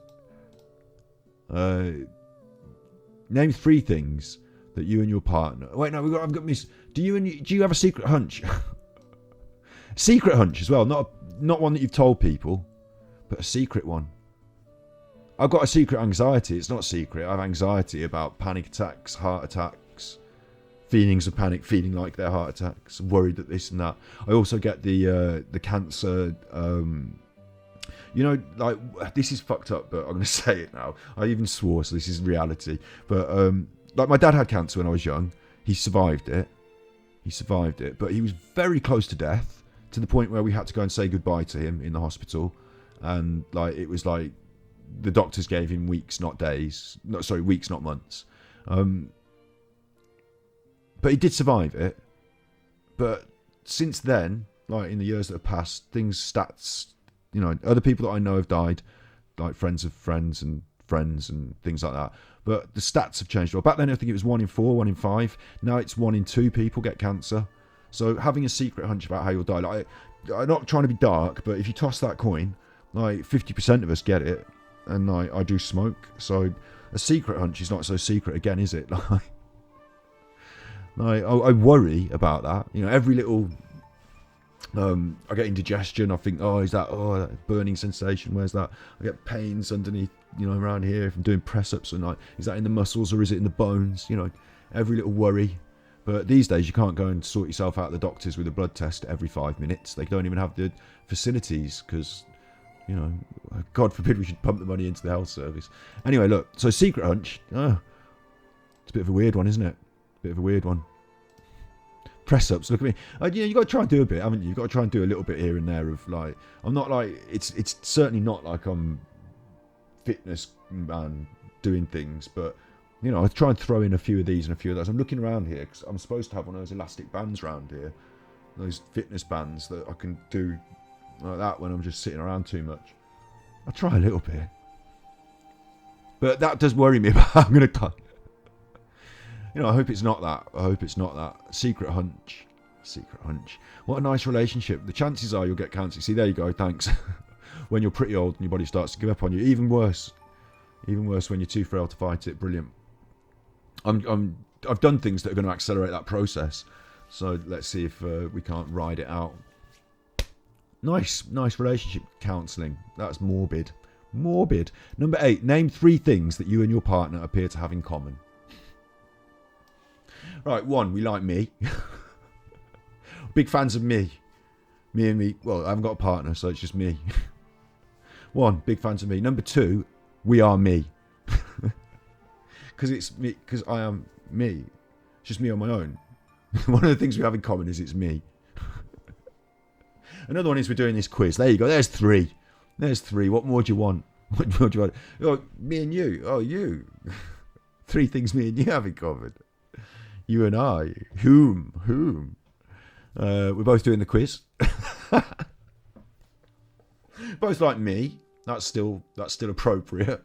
Name 3 things that you and your partner... Wait, no, I've got miss... Do you have a secret hunch? Secret hunch as well. Not one that you've told people, but a secret one. I've got a secret anxiety. It's not secret. I have anxiety about panic attacks, heart attacks, feelings of panic, feeling like they're heart attacks, worried that this and that. I also get the cancer... you know, like, this is fucked up, but I'm going to say it now. I even swore, so this is reality. But, like, my dad had cancer when I was young. He survived it. But he was very close to death, to the point where we had to go and say goodbye to him in the hospital. And, like, it was like, the doctors gave him weeks, not days. No, sorry, weeks, not months. But he did survive it. But since then, like, in the years that have passed, stats... You know, other people that I know have died, like friends of friends and things like that. But the stats have changed. Well, back then I think it was 1 in 4, 1 in 5. Now it's 1 in 2 people get cancer. So having a secret hunch about how you'll die, like, I'm not trying to be dark, but if you toss that coin, like 50% of us get it, and I do smoke. So a secret hunch is not so secret again, is it? Like I worry about that. You know, every little. I get indigestion. I think, that burning sensation. Where's that? I get pains underneath, you know, around here if I'm doing press ups at night. Is that in the muscles or is it in the bones? You know, every little worry. But these days you can't go and sort yourself out at the doctors with a blood test every 5 minutes. They don't even have the facilities because, you know, God forbid we should pump the money into the health service. Anyway, look. So secret hunch. It's a bit of a weird one, isn't it? Bit of a weird one. Press ups, look at me. You got to try and do a bit, haven't you? You've got to try and do a little bit here and there of, like, I'm not like, it's certainly not like I'm fitness man doing things, but you know, I try and throw in a few of these and a few of those. I'm looking around here because I'm supposed to have one of those elastic bands around here, those fitness bands that I can do like that when I'm just sitting around too much. I try a little bit, but that does worry me about how I'm going to cut. You know, I hope it's not that. I hope it's not that. Secret hunch. Secret hunch. What a nice relationship. The chances are you'll get cancer. See, there you go. Thanks. When you're pretty old and your body starts to give up on you. Even worse. Even worse when you're too frail to fight it. Brilliant. I've done things that are going to accelerate that process. So let's see if we can't ride it out. Nice relationship counselling. That's morbid. Morbid. Number 8. Name 3 things that you and your partner appear to have in common. Right, 1. We like me. Big fans of me. Me and me. Well, I haven't got a partner, so it's just me. 1. Big fans of me. Number 2. We are me. Because it's me. Because I am me. It's just me on my own. One of the things we have in common is it's me. Another one is we're doing this quiz. There you go. There's 3. There's 3. What more do you want? What more do you want? Oh, me and you. Oh, you. 3 things me and you have in common. You and I. Whom? We're both doing the quiz. Both like me. That's still appropriate.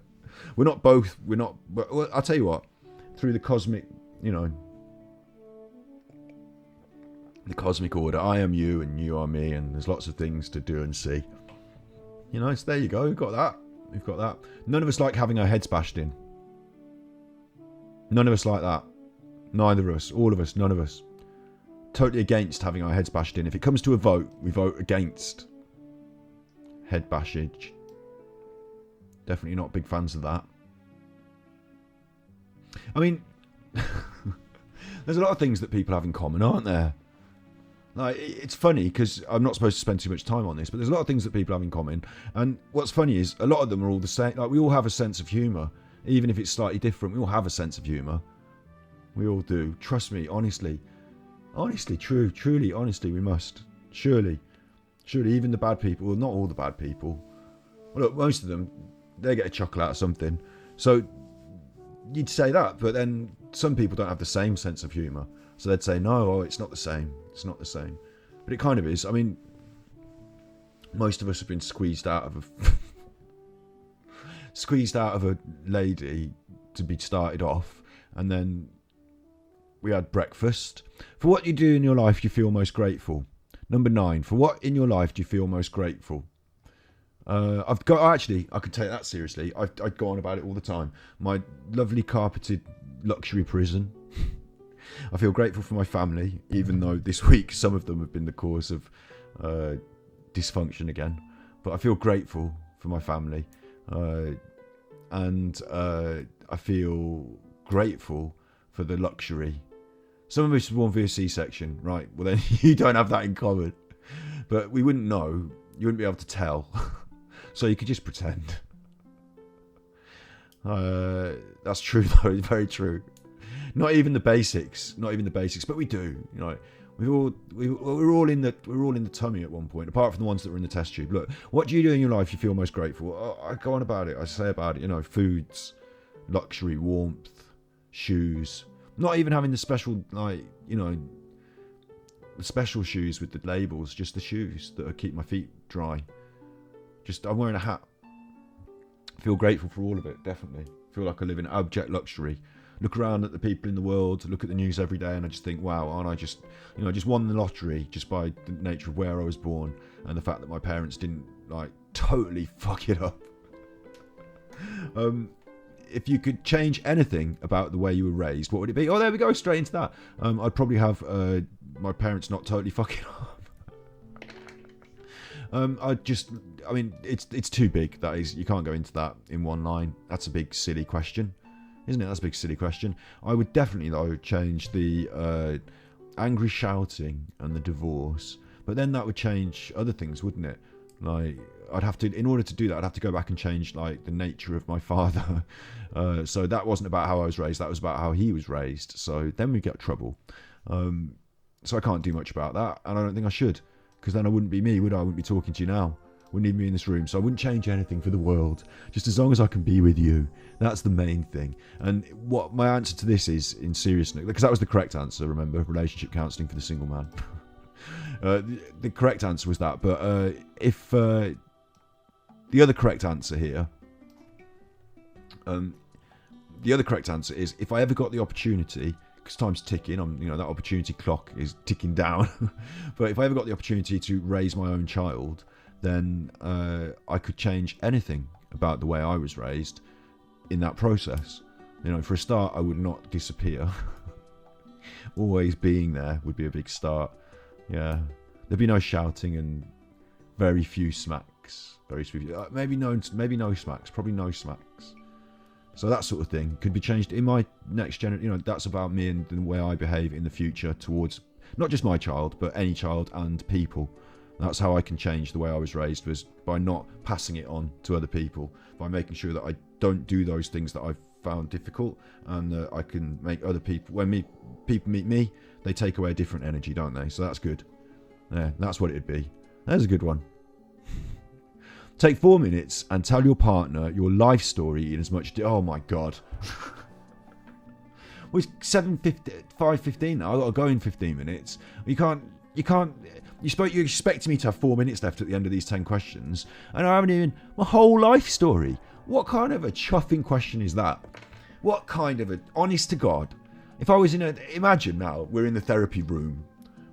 We're not. Well, I'll tell you what. Through the cosmic, the cosmic order, I am you and you are me, and there's lots of things to do and see. So there you go. We've got that. None of us like having our heads bashed in. None of us like that. Neither of us. All of us. None of us. Totally against having our heads bashed in. If it comes to a vote, we vote against head bashage. Definitely not big fans of that. I mean, there's a lot of things that people have in common, aren't there? Like, it's funny because I'm not supposed to spend too much time on this, but there's a lot of things that people have in common. And what's funny is a lot of them are all the same. Like, we all have a sense of humour, even if it's slightly different. We all have a sense of humour. We all do. Trust me, honestly. Honestly, truly, honestly, we must. Surely, even the bad people, well, not all the bad people. Well, look, most of them, they get a chuckle out of something. So you'd say that, but then some people don't have the same sense of humour. So they'd say, no, it's not the same. It's not the same. But it kind of is. I mean, most of us have been squeezed out of a lady to be started off, and then we had breakfast. For what you do in your life, you feel most grateful. Number 9. For what in your life do you feel most grateful? I could take that seriously. I go on about it all the time. My lovely carpeted luxury prison. I feel grateful for my family, even though this week some of them have been the cause of dysfunction again. But I feel grateful for my family. And I feel grateful for the luxury. Some of us were born via C-section, right? Well, then you don't have that in common. But we wouldn't know. You wouldn't be able to tell. So you could just pretend. That's true, though. Very true. Not even the basics. But we do. We're all in the tummy at one point. Apart from the ones that were in the test tube. Look, what do you do in your life you feel most grateful? I go on about it. I say about it. Foods, luxury, warmth, shoes. Not even having the special, the special shoes with the labels, just the shoes that keep my feet dry. Just, I'm wearing a hat. Feel grateful for all of it, definitely. Feel like I live in abject luxury. Look around at the people in the world, look at the news every day, and I just think, wow, aren't I just, just won the lottery just by the nature of where I was born and the fact that my parents didn't, totally fuck it up. If you could change anything about the way you were raised, what would it be? Oh, there we go, straight into that. I'd probably have my parents not totally fucking up. It's too big. That is, you can't go into that in one line. That's a big, silly question, isn't it? That's a big, silly question. I would definitely, though, change the angry shouting and the divorce. But then that would change other things, wouldn't it? I'd have to, in order to do that, I'd have to go back and change the nature of my father. So that wasn't about how I was raised. That was about how he was raised. So then we get trouble. So I can't do much about that, and I don't think I should, because then I wouldn't be me, would I? I wouldn't be talking to you now. would need me in this room, so I wouldn't change anything for the world. Just as long as I can be with you. That's the main thing. And what my answer to this is, in seriousness, because that was the correct answer, remember, relationship counselling for the single man. The correct answer was that. But if the other correct answer here, the other correct answer is, if I ever got the opportunity, because time's ticking, that opportunity clock is ticking down. But if I ever got the opportunity to raise my own child, then I could change anything about the way I was raised in that process. For a start, I would not disappear. Always being there would be a big start. Yeah, there'd be no shouting and very few smacks. Maybe no smacks. Probably no smacks. So that sort of thing could be changed in my next generation. That's about me and the way I behave in the future towards not just my child, but any child and people. That's how I can change the way I was raised, was by not passing it on to other people, by making sure that I don't do those things that I've found difficult, and that I can make other people, when people meet me, they take away a different energy, don't they? So that's good. Yeah, that's what it'd be. That's a good one. Take 4 minutes and tell your partner your life story in as much... Oh my God. Well, it's 5:15 now. I've got to go in 15 minutes. You're expecting me to have 4 minutes left at the end of these 10 questions, and I haven't even... My whole life story. What kind of a chuffing question is that? What kind of a... Honest to God. If I was in a... Imagine now, we're in the therapy room.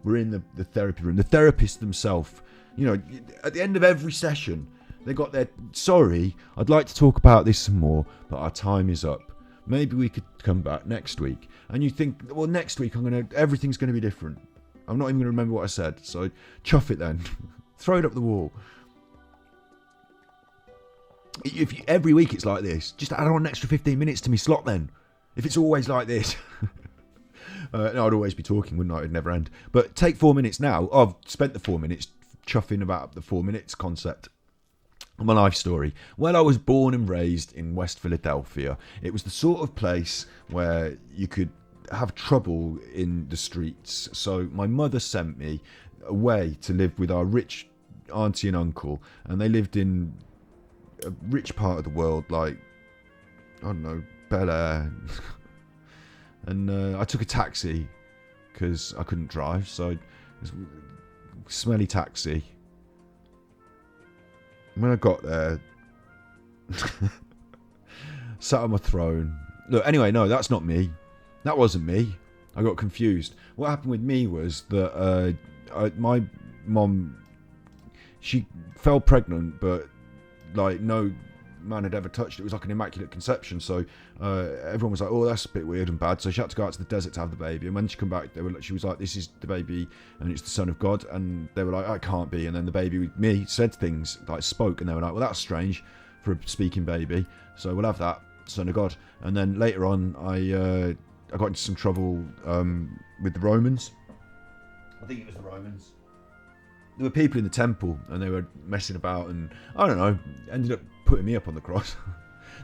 We're in the therapy room. The therapist themselves, at the end of every session... They got their, sorry, I'd like to talk about this some more, but our time is up. Maybe we could come back next week. And you think, well, next week everything's going to be different. I'm not even going to remember what I said. So chuff it then. Throw it up the wall. Every week it's like this, just add on an extra 15 minutes to me slot then. If it's always like this. I'd always be talking, wouldn't I? It'd never end. But take 4 minutes now. I've spent the 4 minutes chuffing about the 4 minutes concept. My life story. Well, I was born and raised in West Philadelphia. It was the sort of place where you could have trouble in the streets. So my mother sent me away to live with our rich auntie and uncle, and they lived in a rich part of the world, like, I don't know, Bel Air. And I took a taxi because I couldn't drive, so it was a smelly taxi. When I got there, sat on my throne. Look, anyway, no, that's not me. That wasn't me. I got confused. What happened with me was that my mom, she fell pregnant, but like no man had ever touched it. It was like an immaculate conception. So everyone was like, oh, that's a bit weird and bad. So she had to go out to the desert to have the baby. And when she come back, she was like, this is the baby and it's the son of God. And they were like, oh, it can't be. And then the baby with me said things, like spoke, and they were like, well, that's strange for a speaking baby. So we'll have that, son of God. And then later on, I got into some trouble with the Romans. I think it was the Romans. There were people in the temple and they were messing about, and I don't know, ended up putting me up on the cross.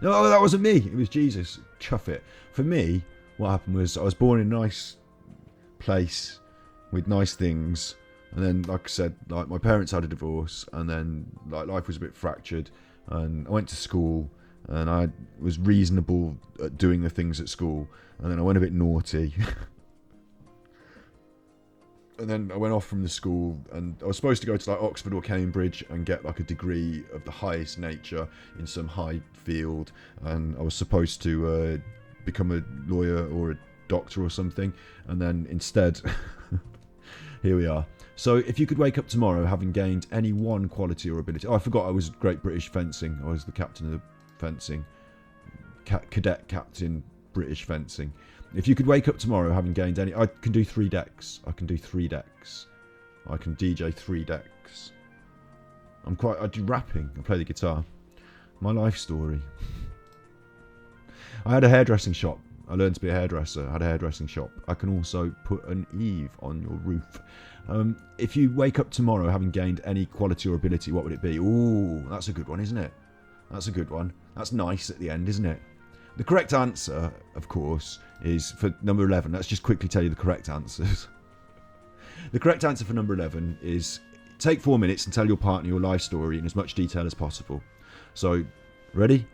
No, that wasn't me. It was Jesus. Chuff it. For me, what happened was I was born in a nice place with nice things, and then, like I said, like my parents had a divorce, and then like life was a bit fractured, and I went to school, and I was reasonable at doing the things at school, and then I went a bit naughty. And then I went off from the school, and I was supposed to go to like Oxford or Cambridge and get like a degree of the highest nature in some high field, and I was supposed to become a lawyer or a doctor or something, and then instead here we are. So if you could wake up tomorrow having gained any one quality or ability... Oh, I forgot I was Great British Fencing. I was the captain of the fencing. Cadet captain British Fencing. If you could wake up tomorrow having gained any... I can do 3 decks. I can DJ 3 decks. I do rapping. I play the guitar. My life story. I had a hairdressing shop. I learned to be a hairdresser. I had a hairdressing shop. I can also put an eave on your roof. If you wake up tomorrow having gained any quality or ability, what would it be? Ooh, that's a good one, isn't it? That's a good one. That's nice at the end, isn't it? The correct answer, of course, is for number 11. Let's just quickly tell you the correct answers. The correct answer for number 11 is Take 4 minutes and tell your partner your life story in as much detail as possible. So, ready?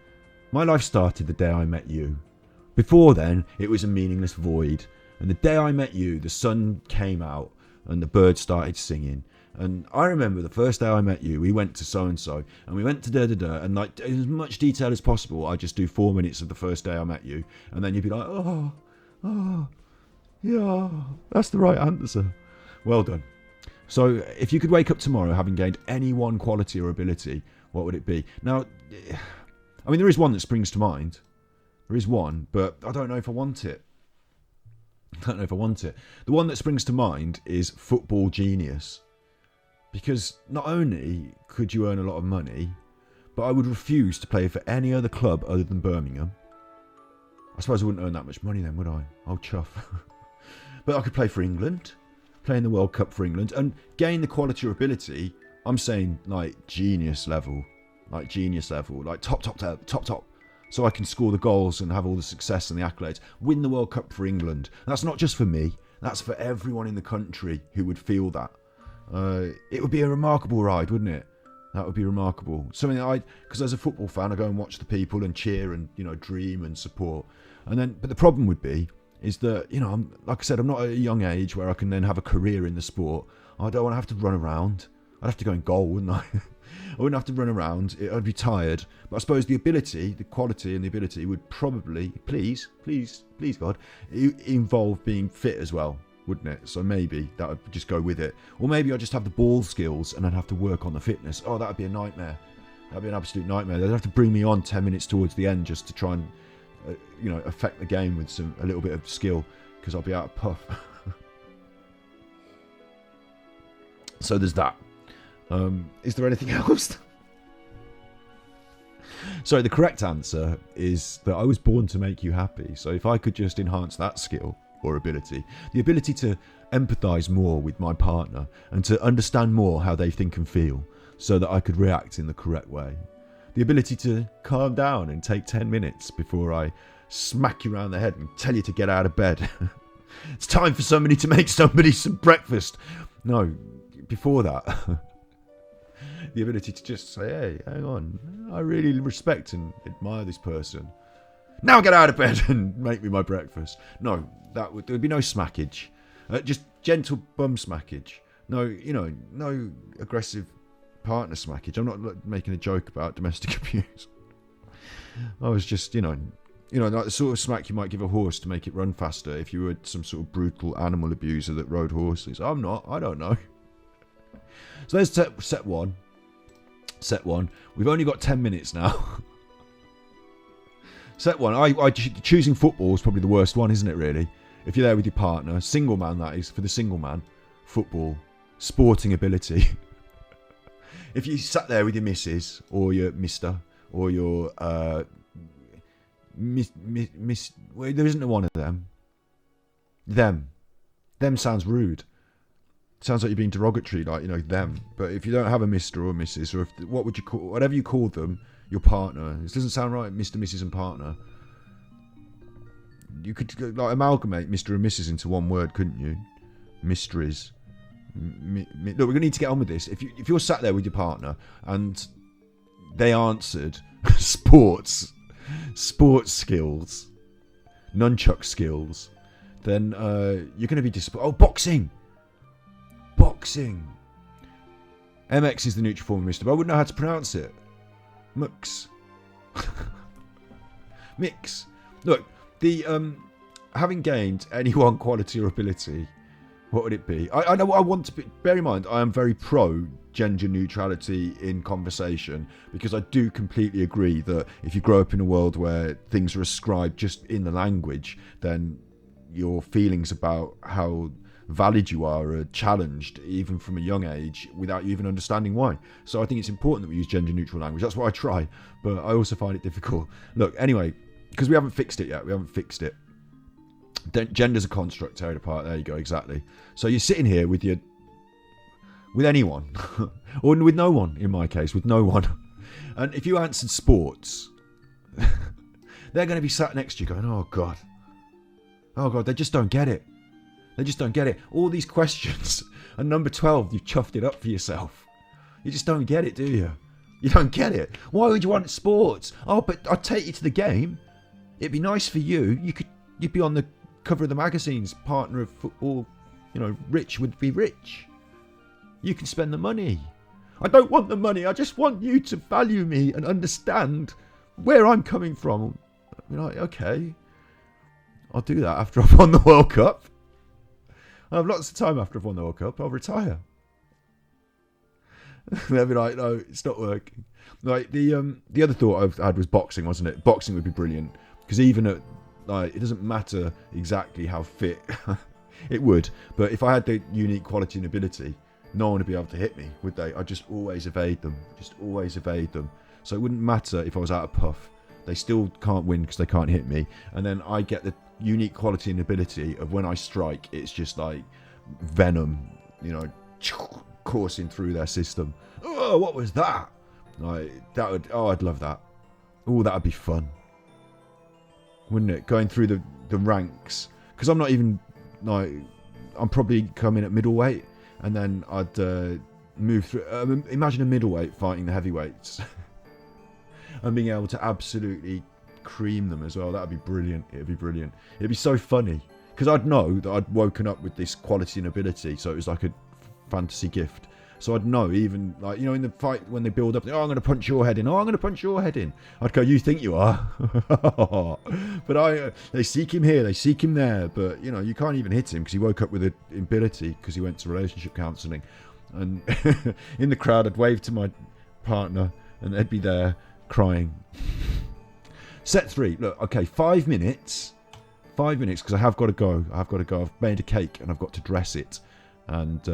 My life started the day I met you. Before then, it was a meaningless void. And the day I met you, the sun came out and the birds started singing. And I remember the first day I met you, we went to so-and-so, and we went to da-da-da, and like, in as much detail as possible, I just do 4 minutes of the first day I met you, and then you'd be like, yeah, that's the right answer. Well done. So, if you could wake up tomorrow having gained any one quality or ability, what would it be? Now, I mean, there is one that springs to mind. There is one, but I don't know if I want it. The one that springs to mind is football genius. Because not only could you earn a lot of money, but I would refuse to play for any other club other than Birmingham. I suppose I wouldn't earn that much money then, would I? Oh, chuff. But I could play for England, play in the World Cup for England, and gain the quality or ability. I'm saying like genius level, like top. So I can score the goals and have all the success and the accolades. Win the World Cup for England. And that's not just for me. That's for everyone in the country who would feel that. It would be a remarkable ride, wouldn't it? That would be remarkable. Something that because as a football fan, I go and watch the people and cheer and, dream and support. But the problem would be, is that, like I said, I'm not at a young age where I can then have a career in the sport. I don't want to have to run around. I'd have to go in goal, wouldn't I? I wouldn't have to run around. I'd be tired. But I suppose the ability, the quality and the ability would probably, please, God, involve being fit as well, wouldn't it? So maybe that would just go with it. Or maybe I'd just have the ball skills and I'd have to work on the fitness. Oh, that would be a nightmare. That would be an absolute nightmare. They'd have to bring me on 10 minutes towards the end just to try and, affect the game with a little bit of skill, because I'll be out of puff. So there's that. Is there anything else? So the correct answer is that I was born to make you happy. So if I could just enhance that skill or ability, the ability to empathise more with my partner and to understand more how they think and feel so that I could react in the correct way. The ability to calm down and take 10 minutes before I smack you around the head and tell you to get out of bed. It's time for somebody to make somebody some breakfast. No, before that. The ability to just say, hey, hang on, I really respect and admire this person. Now get out of bed and make me my breakfast. No, there would be no smackage. Just gentle bum smackage. No, no aggressive partner smackage. I'm not making a joke about domestic abuse. I was just, like the sort of smack you might give a horse to make it run faster if you were some sort of brutal animal abuser that rode horses. I'm not. I don't know. So there's set one. Set one. We've only got 10 minutes now. Set one. I choosing football is probably the worst one, isn't it, really? If you're there with your partner, single man that is, for the single man, football, sporting ability. If you sat there with your missus, or your mister, or your miss, well, there isn't one of them. Them sounds rude. Sounds like you're being derogatory, like, them. But if you don't have a mister or a missus, or what would you call, whatever you call them, your partner. This doesn't sound right, Mr, Mrs, and partner. You could amalgamate Mr and Mrs into one word, couldn't you? Mysteries. Look, we're going to need to get on with this. If you're sat there with your partner and they answered sports skills, nunchuck skills, then you're going to be disappointed. Oh, boxing. MX is the neutral form of Mr, but I wouldn't know how to pronounce it. Mix. Look, the having gained any one quality or ability, what would it be? I know what I want to be. Bear in mind, I am very pro gender neutrality in conversation, because I do completely agree that if you grow up in a world where things are ascribed just in the language, then your feelings about how valid you are challenged even from a young age without you even understanding why. So I think it's important that we use gender neutral language. That's what I try, but I also find it difficult. Look, anyway, because we haven't fixed it yet. Gender's a construct, tear it apart. There you go, exactly. So you're sitting here with anyone, or with no one, in my case, with no one. And if you answered sports, they're going to be sat next to you going, oh God, they just don't get it. They just don't get it. All these questions. And number 12, you've chuffed it up for yourself. You just don't get it, do you? You don't get it. Why would you want sports? Oh, but I'd take you to the game. It'd be nice for you. You'd be on the cover of the magazines. Partner of football, rich would be rich. You can spend the money. I don't want the money. I just want you to value me and understand where I'm coming from. Okay, I'll do that after I've won the World Cup. I have lots of time after I've won the World Cup. I'll retire. They'll be like, no, it's not working. Like the other thought I've had was boxing, wasn't it? Boxing would be brilliant because even at it doesn't matter exactly how fit it would, but if I had the unique quality and ability, no one would be able to hit me, would they? I'd just always evade them. So it wouldn't matter if I was out of puff. They still can't win because they can't hit me. And then I get the unique quality and ability of when I strike, it's just like venom, coursing through their system. Oh, what was that? I'd love that. Oh, that would be fun, wouldn't it? Going through the ranks, because I'm not even I'm probably coming at middleweight, and then I'd move through. Imagine a middleweight fighting the heavyweights, and being able to absolutely cream them as well. That'd be brilliant. It'd be so funny because I'd know that I'd woken up with this quality and ability, so it was like a fantasy gift. So I'd know, even in the fight when they build up, I'm going to punch your head in. I'd go, you think you are? But they seek him here, they seek him there. But you can't even hit him because he woke up with an ability because he went to relationship counselling. And in the crowd, I'd wave to my partner, and they'd be there crying. Set 3. Look, okay, 5 minutes. 5 minutes because I have got to go. I've made a cake and I've got to dress it. And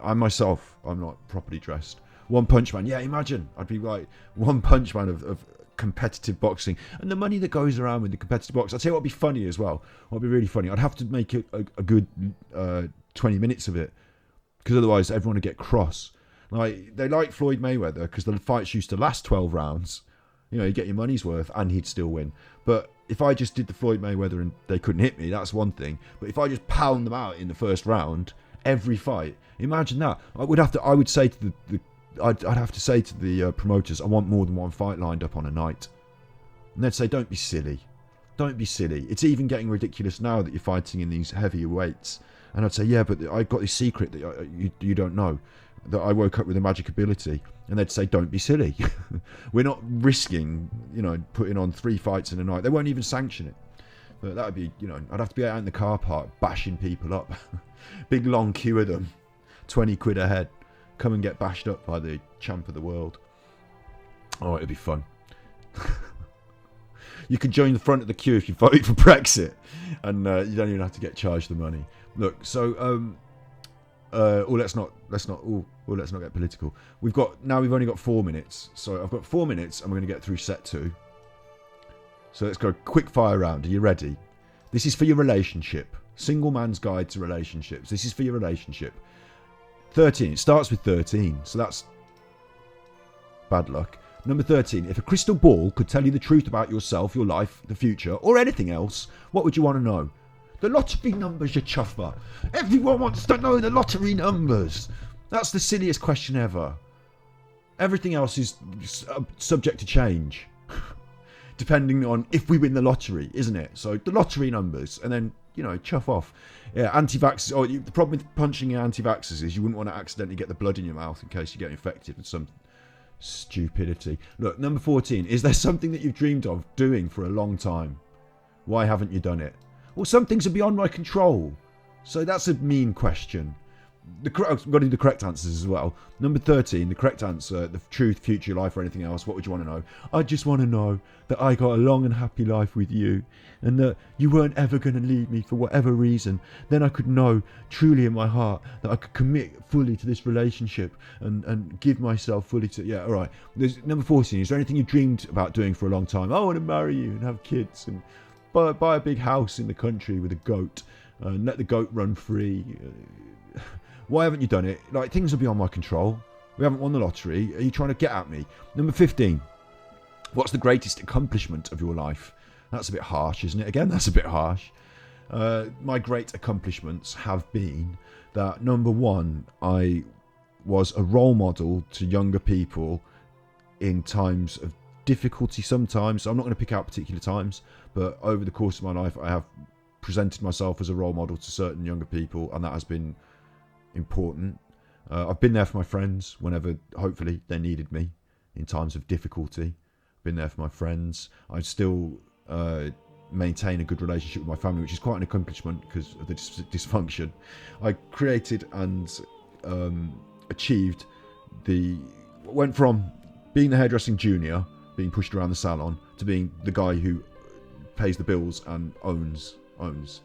I'm not properly dressed. One Punch Man. Yeah, imagine. I'd be like One Punch Man of competitive boxing. And the money that goes around with the competitive boxing. I'd say what'd be funny as well. What'd be really funny. I'd have to make it a good 20 minutes of it. Because otherwise everyone would get cross. They like Floyd Mayweather because the fights used to last 12 rounds. You get your money's worth and he'd still win. But if I just did the Floyd Mayweather and they couldn't hit me, that's one thing. But if I just pound them out in the first round, every fight, imagine that. I'd have to say to the promoters, I want more than one fight lined up on a night. And they'd say, don't be silly. It's even getting ridiculous now that you're fighting in these heavier weights. And I'd say, yeah, but I got this secret that you don't know, that I woke up with a magic ability. And they'd say, don't be silly. We're not risking, putting on 3 fights in a night. They won't even sanction it. But that would be, I'd have to be out in the car park bashing people up. Big long queue of them. 20 quid a head. Come and get bashed up by the champ of the world. Oh, it'd be fun. You could join the front of the queue if you voted for Brexit. And you don't even have to get charged the money. Look, so... let's not get political. We've only got 4 minutes. So I've got 4 minutes and we're going to get through set 2. So let's go quick fire round. Are you ready? This is for your relationship. Single man's guide to relationships. This is for your relationship. 13. It starts with 13. So that's bad luck. Number 13. If a crystal ball could tell you the truth about yourself, your life, the future, or anything else, what would you want to know? The lottery numbers, you chuffer. Everyone wants to know the lottery numbers. That's the silliest question ever. Everything else is subject to change. Depending on if we win the lottery, isn't it? So the lottery numbers, and then, chuff off. Yeah, anti-vaxxers. The problem with punching anti-vaxxers is you wouldn't want to accidentally get the blood in your mouth in case you get infected with some stupidity. Look, number 14. Is there something that you've dreamed of doing for a long time? Why haven't you done it? Well, some things are beyond my control. So that's a mean question. I've got to do the correct answers as well. Number 13, the correct answer, the truth, future, life, or anything else. What would you want to know? I just want to know that I got a long and happy life with you, and that you weren't ever going to leave me for whatever reason. Then I could know truly in my heart that I could commit fully to this relationship and give myself fully to... Yeah, all right. Number 14, is there anything you dreamed about doing for a long time? I want to marry you and have kids and buy a big house in the country with a goat and let the goat run free. Why haven't you done it? Things are beyond my control. We haven't won the lottery. Are you trying to get at me? Number 15. What's the greatest accomplishment of your life? That's a bit harsh, isn't it? Again, that's a bit harsh. My great accomplishments have been that, number one, I was a role model to younger people in times of difficulty sometimes. I'm not going to pick out particular times, but over the course of my life, I have presented myself as a role model to certain younger people, and that has been important. I've been there for my friends whenever, hopefully, they needed me in times of difficulty. Been there for my friends. I still maintain a good relationship with my family, which is quite an accomplishment because of the dysfunction. I created and achieved went from being the hairdressing junior, being pushed around the salon, to being the guy who pays the bills and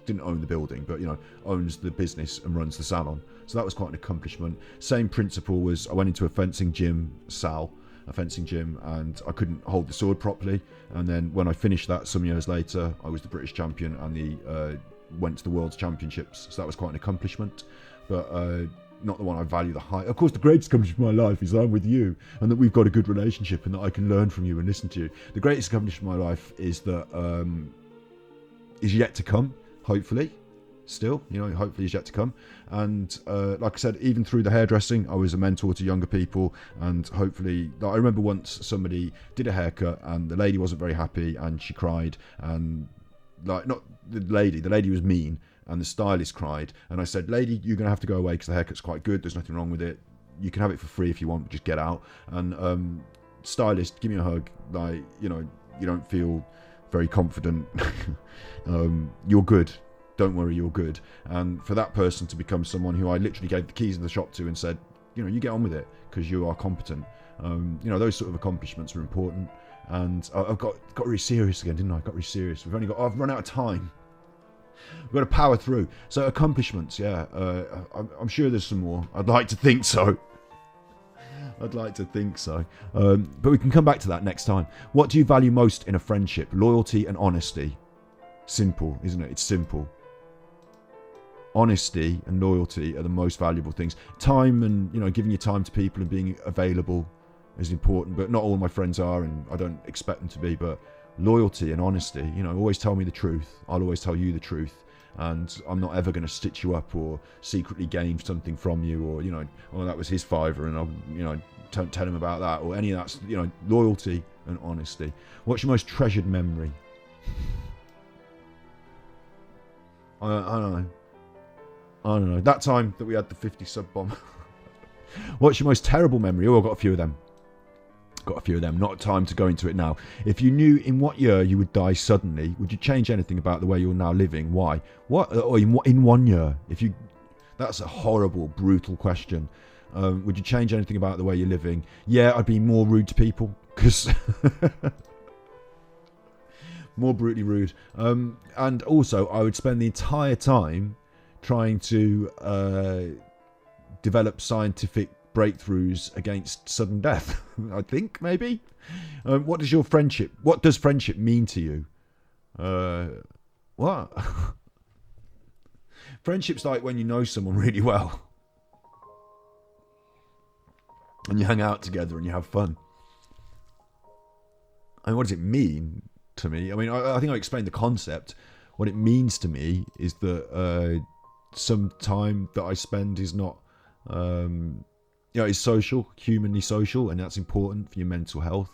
didn't own the building, but owns the business and runs the salon. So that was quite an accomplishment. Same principle was, I went into a fencing gym, and I couldn't hold the sword properly. And then when I finished that some years later, I was the British champion and went to the World's Championships. So that was quite an accomplishment, but not the one I value the high. Of course, the greatest accomplishment of my life is that I'm with you and that we've got a good relationship and that I can learn from you and listen to you. The greatest accomplishment of my life is that is yet to come, hopefully. Still, hopefully is yet to come. And like I said, even through the hairdressing, I was a mentor to younger people, and hopefully, I remember once somebody did a haircut and the lady wasn't very happy and she cried, and not the lady was mean, and the stylist cried, and I said, lady, you're gonna have to go away because the haircut's quite good, there's nothing wrong with it, you can have it for free if you want, just get out. And stylist, give me a hug, you don't feel very confident. You're good, don't worry, you're good. And for that person to become someone who I literally gave the keys of the shop to and said, you get on with it because you are competent. Those sort of accomplishments are important. And I've got really serious again, didn't I? Got really serious. I've run out of time. We've got to power through. So accomplishments, yeah. I'm sure there's some more. I'd like to think so. But we can come back to that next time. What do you value most in a friendship? Loyalty and honesty. Simple, isn't it? It's simple. Honesty and loyalty are the most valuable things. Time and, giving your time to people and being available is important, but not all my friends are, and I don't expect them to be. But loyalty and honesty, always tell me the truth. I'll always tell you the truth. And I'm not ever going to stitch you up or secretly gain something from you, or, oh, that was his fiver and I'll, don't tell him about that, or any of that, loyalty and honesty. What's your most treasured memory? I don't know. That time that we had the 50 sub bomb. What's your most terrible memory? Oh, I've got a few of them. Not time to go into it now. If you knew in what year you would die suddenly, would you change anything about the way you're now living? Why? What? Or in 1 year? That's a horrible, brutal question. Would you change anything about the way you're living? Yeah, I'd be more rude to people, because more brutally rude. And also, I would spend the entire time trying to develop scientific breakthroughs against sudden death. I think, maybe. What does friendship mean to you? What? Friendship's like when you know someone really well and you hang out together and you have fun. And what does it mean to me? I mean, I think I explained the concept. What it means to me is that some time that I spend is not, is social, humanly social, and that's important for your mental health,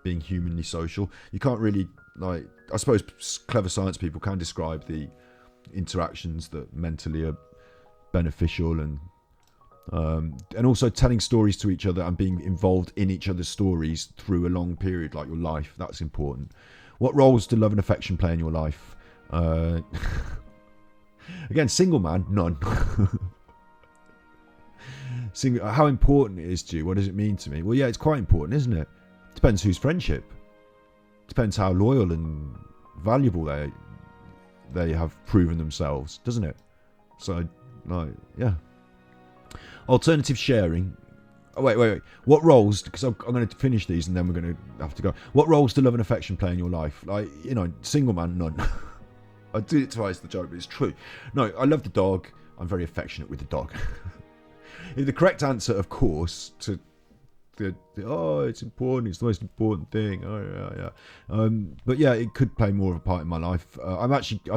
being humanly social. You can't really, I suppose clever science people can describe the interactions that mentally are beneficial, and also telling stories to each other and being involved in each other's stories through a long period, like your life. That's important. What roles do love and affection play in your life? Again, single man, none. How important it is to you? What does it mean to me? Well, yeah, it's quite important, isn't it? Depends whose friendship. Depends how loyal and valuable they have proven themselves, doesn't it? So, yeah. Alternative sharing. Oh, wait. What roles, because I'm going to finish these and then we're going to have to go. What roles do love and affection play in your life? Single man, none. I did it twice, the joke, but it's true. No, I love the dog. I'm very affectionate with the dog. The correct answer, of course, to it's important, it's the most important thing. Oh yeah. But yeah, it could play more of a part in my life. I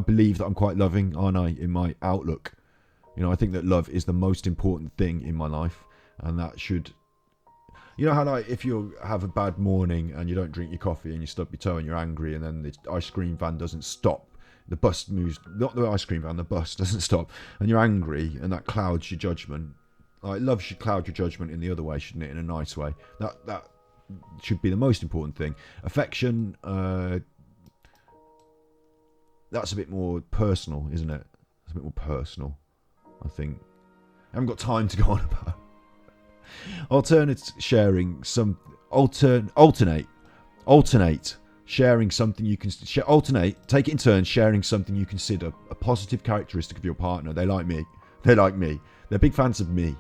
believe that I'm quite loving, aren't I, in my outlook. I think that love is the most important thing in my life, and that should. You know how, like, if you have a bad morning and you don't drink your coffee and you stub your toe and you're angry, and then the ice cream van doesn't stop, the bus moves, not the ice cream van, the bus doesn't stop, and you're angry, and that clouds your judgment. Like, love should cloud your judgment in the other way, shouldn't it? In a nice way. That should be the most important thing. Affection, that's a bit more personal, isn't it? It's a bit more personal, I think. I haven't got time to go on about. Alternate sharing some alternate sharing something you can take it in turn, sharing something you consider a positive characteristic of your partner. They like me. They're big fans of me.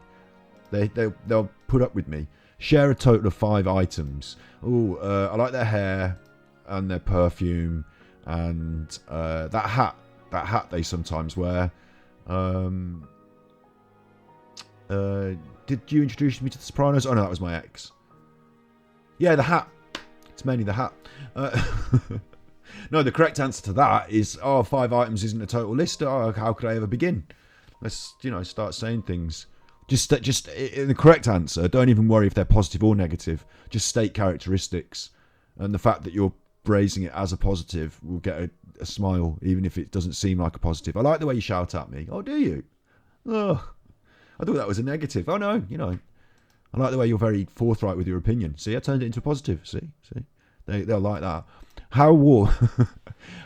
They'll put up with me. Share a total of 5 items. I like their hair and their perfume and that hat they sometimes wear. Did you introduce me to The Sopranos? Oh no, that was my ex. Yeah, the hat. It's mainly the hat. No, the correct answer to that is, 5 items isn't a total list. How could I ever begin? Let's, start saying things. Just in the correct answer, don't even worry if they're positive or negative. Just state characteristics. And the fact that you're phrasing it as a positive will get a smile, even if it doesn't seem like a positive. I like the way you shout at me. Oh, do you? Oh, I thought that was a negative. Oh, no, I like the way you're very forthright with your opinion. See, I turned it into a positive. See, they'll like that. How warm?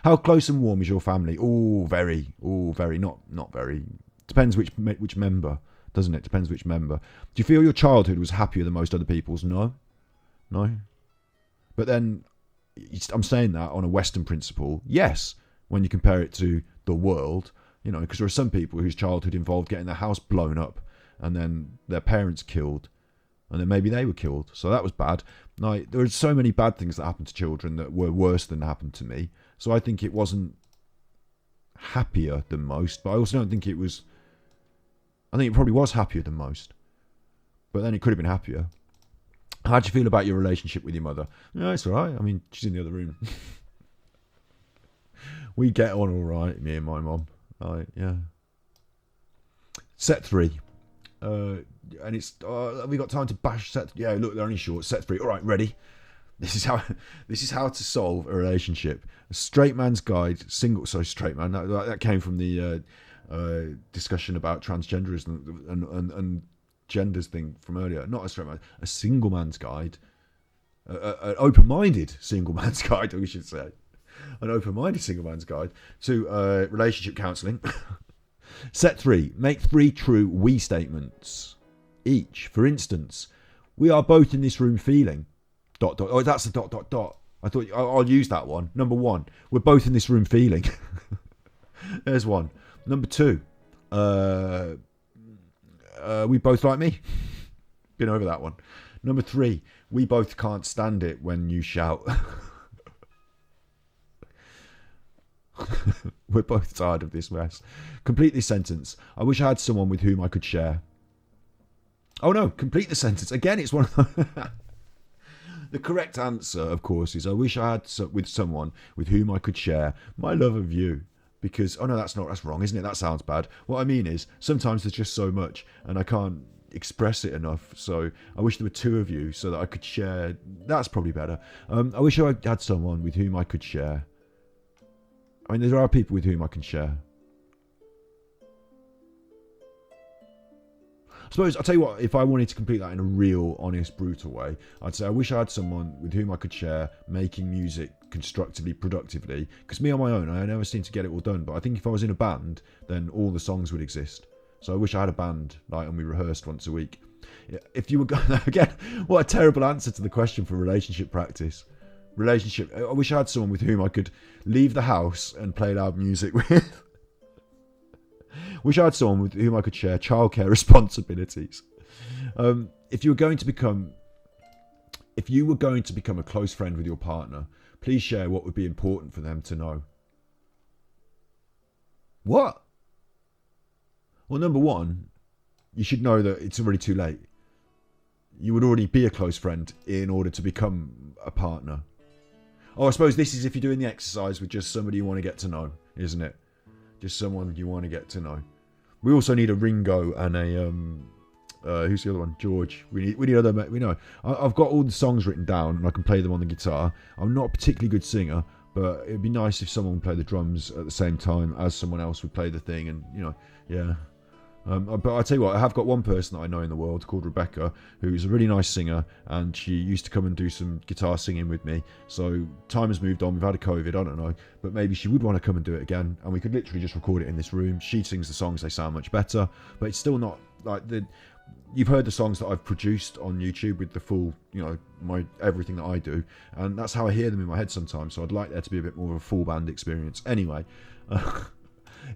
How close and warm is your family? Oh, very. Not very. Depends which member, doesn't it? Depends which member. Do you feel your childhood was happier than most other people's? No. But then, I'm saying that on a Western principle. Yes, when you compare it to the world, because there are some people whose childhood involved getting their house blown up, and then their parents killed, and then maybe they were killed. So that was bad. Like, there are so many bad things that happened to children that were worse than happened to me. So I think it wasn't happier than most, but I also don't think it was. I think it probably was happier than most, but then it could have been happier. How do you feel about your relationship with your mother? No, it's all right. I mean, she's in the other room. We get on all right, me and my mom. Yeah. Set 3. And it's have we got time to bash set? Yeah, look, they're only short. Set 3. All right, ready. This is how to solve a relationship. A straight man's guide. Straight man. That came from the discussion about transgenderism and genders thing from earlier. Not a straight man. A single man's guide. An open-minded single man's guide, we should say. An open-minded single man's guide to relationship counselling. Set 3. Make 3 true we statements each. For instance, we are both in this room feeling... ... Oh, that's a ... I thought I'll use that one. Number 1. We're both in this room feeling. There's one. Number 2. We both like me. Been over that one. Number 3. We both can't stand it when you shout. We're both tired of this mess. Complete this sentence. I wish I had someone with whom I could share. Oh no, complete the sentence. Again, it's one of the... The correct answer, of course, is I wish I had someone with whom I could share my love of you. Because, oh no, that's wrong, isn't it? That sounds bad. What I mean is, sometimes there's just so much and I can't express it enough. So I wish there were 2 of you so that I could share. That's probably better. I wish I had someone with whom I could share. I mean, there are people with whom I can share. I suppose, I'll tell you what, if I wanted to complete that in a real, honest, brutal way, I'd say I wish I had someone with whom I could share making music constructively, productively. Because me on my own, I never seem to get it all done. But I think if I was in a band, then all the songs would exist. So I wish I had a band, and we rehearsed once a week. If you were going, again, what a terrible answer to the question for relationship practice. I wish I had someone with whom I could leave the house and play loud music with. Wish I had someone with whom I could share childcare responsibilities. If you were going to become a close friend with your partner, please share what would be important for them to know. What? Well, number 1, you should know that it's already too late. you would already be a close friend in order to become a partner. Oh, I suppose this is if you're doing the exercise with just somebody you want to get to know, isn't it? Just someone you want to get to know. We also need a Ringo and a who's the other one? George. We need other. We know. I've got all the songs written down and I can play them on the guitar. I'm not a particularly good singer, but it'd be nice if someone would play the drums at the same time as someone else would play the thing, and yeah. But I tell you what, I have got one person that I know in the world called Rebecca, who's a really nice singer, and she used to come and do some guitar singing with me. So time has moved on, we've had a COVID, I don't know, but maybe she would want to come and do it again, and we could literally just record it in this room. She sings the songs, they sound much better, but it's still not like you've heard the songs that I've produced on YouTube with the full, my everything that I do, and that's how I hear them in my head sometimes. So I'd like there to be a bit more of a full band experience. Anyway,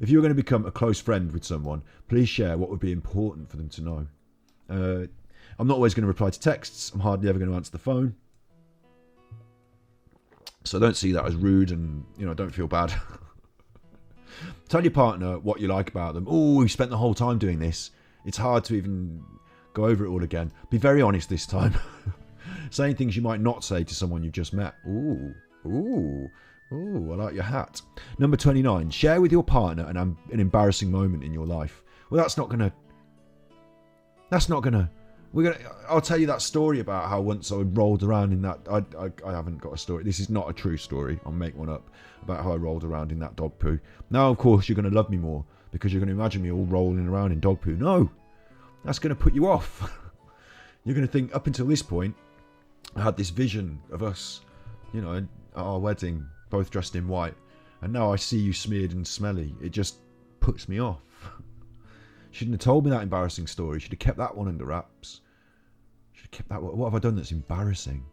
if you're going to become a close friend with someone, please share what would be important for them to know. I'm not always going to reply to texts. I'm hardly ever going to answer the phone. So don't see that as rude, and don't feel bad. Tell your partner what you like about them. Oh, we spent the whole time doing this. It's hard to even go over it all again. Be very honest this time. Saying things you might not say to someone you've just met. Ooh, I like your hat. Number 29. Share with your partner an embarrassing moment in your life. Well, that's not gonna. I'll tell you that story about how once I rolled around in that. I haven't got a story. This is not a true story. I'll make one up about how I rolled around in that dog poo. Now, of course, you're going to love me more because you're going to imagine me all rolling around in dog poo. No, that's going to put you off. You're going to think, up until this point, I had this vision of us, at our wedding, both dressed in white, and now I see you smeared and smelly. It just puts me off. Shouldn't have told me that embarrassing story. Should have kept that one under wraps. Should have kept that. What have I done that's embarrassing?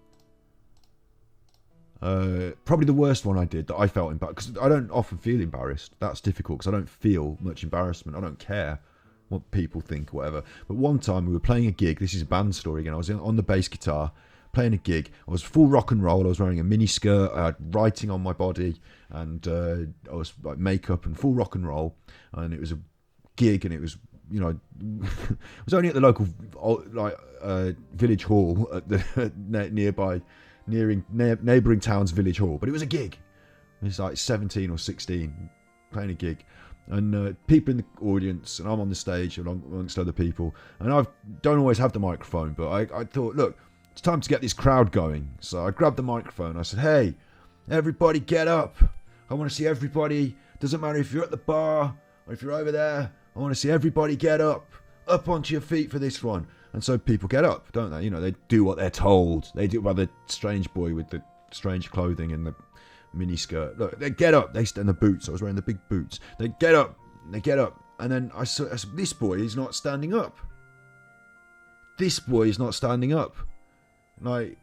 Probably the worst one I did that I felt embarrassed, because I don't often feel embarrassed. That's difficult because I don't feel much embarrassment. I don't care what people think or whatever. But one time we were playing a gig. This is a band story again. I was on the bass guitar playing a gig. I was full rock and roll. I was wearing a mini skirt. I had writing on my body, and I was like makeup and full rock and roll. And it was a gig, and it was it was only at the local village hall at the neighbouring town's village hall, but it was a gig. It was like 17 or 16 playing a gig, and people in the audience, and I'm on the stage amongst other people, and I don't always have the microphone, but I thought, look, it's time to get this crowd going. So I grabbed the microphone. I said, hey, everybody get up. I want to see everybody. Doesn't matter if you're at the bar or if you're over there. I want to see everybody get up onto your feet for this one. And so people get up, don't they? They do what they're told. They do by the strange boy with the strange clothing and the mini skirt. Look, they get up. They stand in the boots. I was wearing the big boots. They get up. And then I said, this boy is not standing up. This boy is not standing up. Like,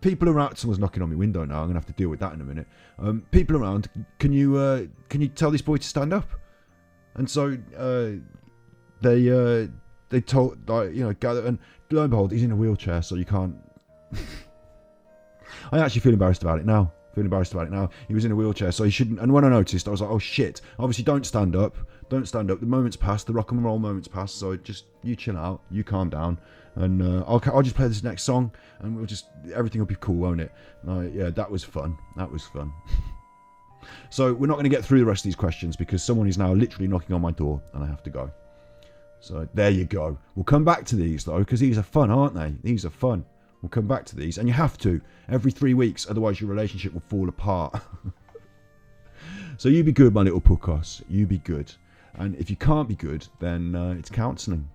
people around. Someone's knocking on my window now. I'm gonna have to deal with that in a minute. People around. Can you tell this boy to stand up? And so they told, gather, and lo and behold, he's in a wheelchair, so you can't. I actually feel embarrassed about it now. He was in a wheelchair, so he shouldn't. And when I noticed, I was like, oh shit! Obviously, don't stand up. The moment's passed. The rock and roll moment's passed. So just you chill out. You calm down, and I'll just play this next song, and everything will be cool, won't it? Yeah, that was fun. So we're not going to get through the rest of these questions because someone is now literally knocking on my door and I have to go. So there you go. We'll come back to these though, because these are fun, aren't they? These are fun. We'll come back to these, and you have to every 3 weeks, otherwise your relationship will fall apart. So you be good, my little puckos. You be good. And if you can't be good, then it's counselling.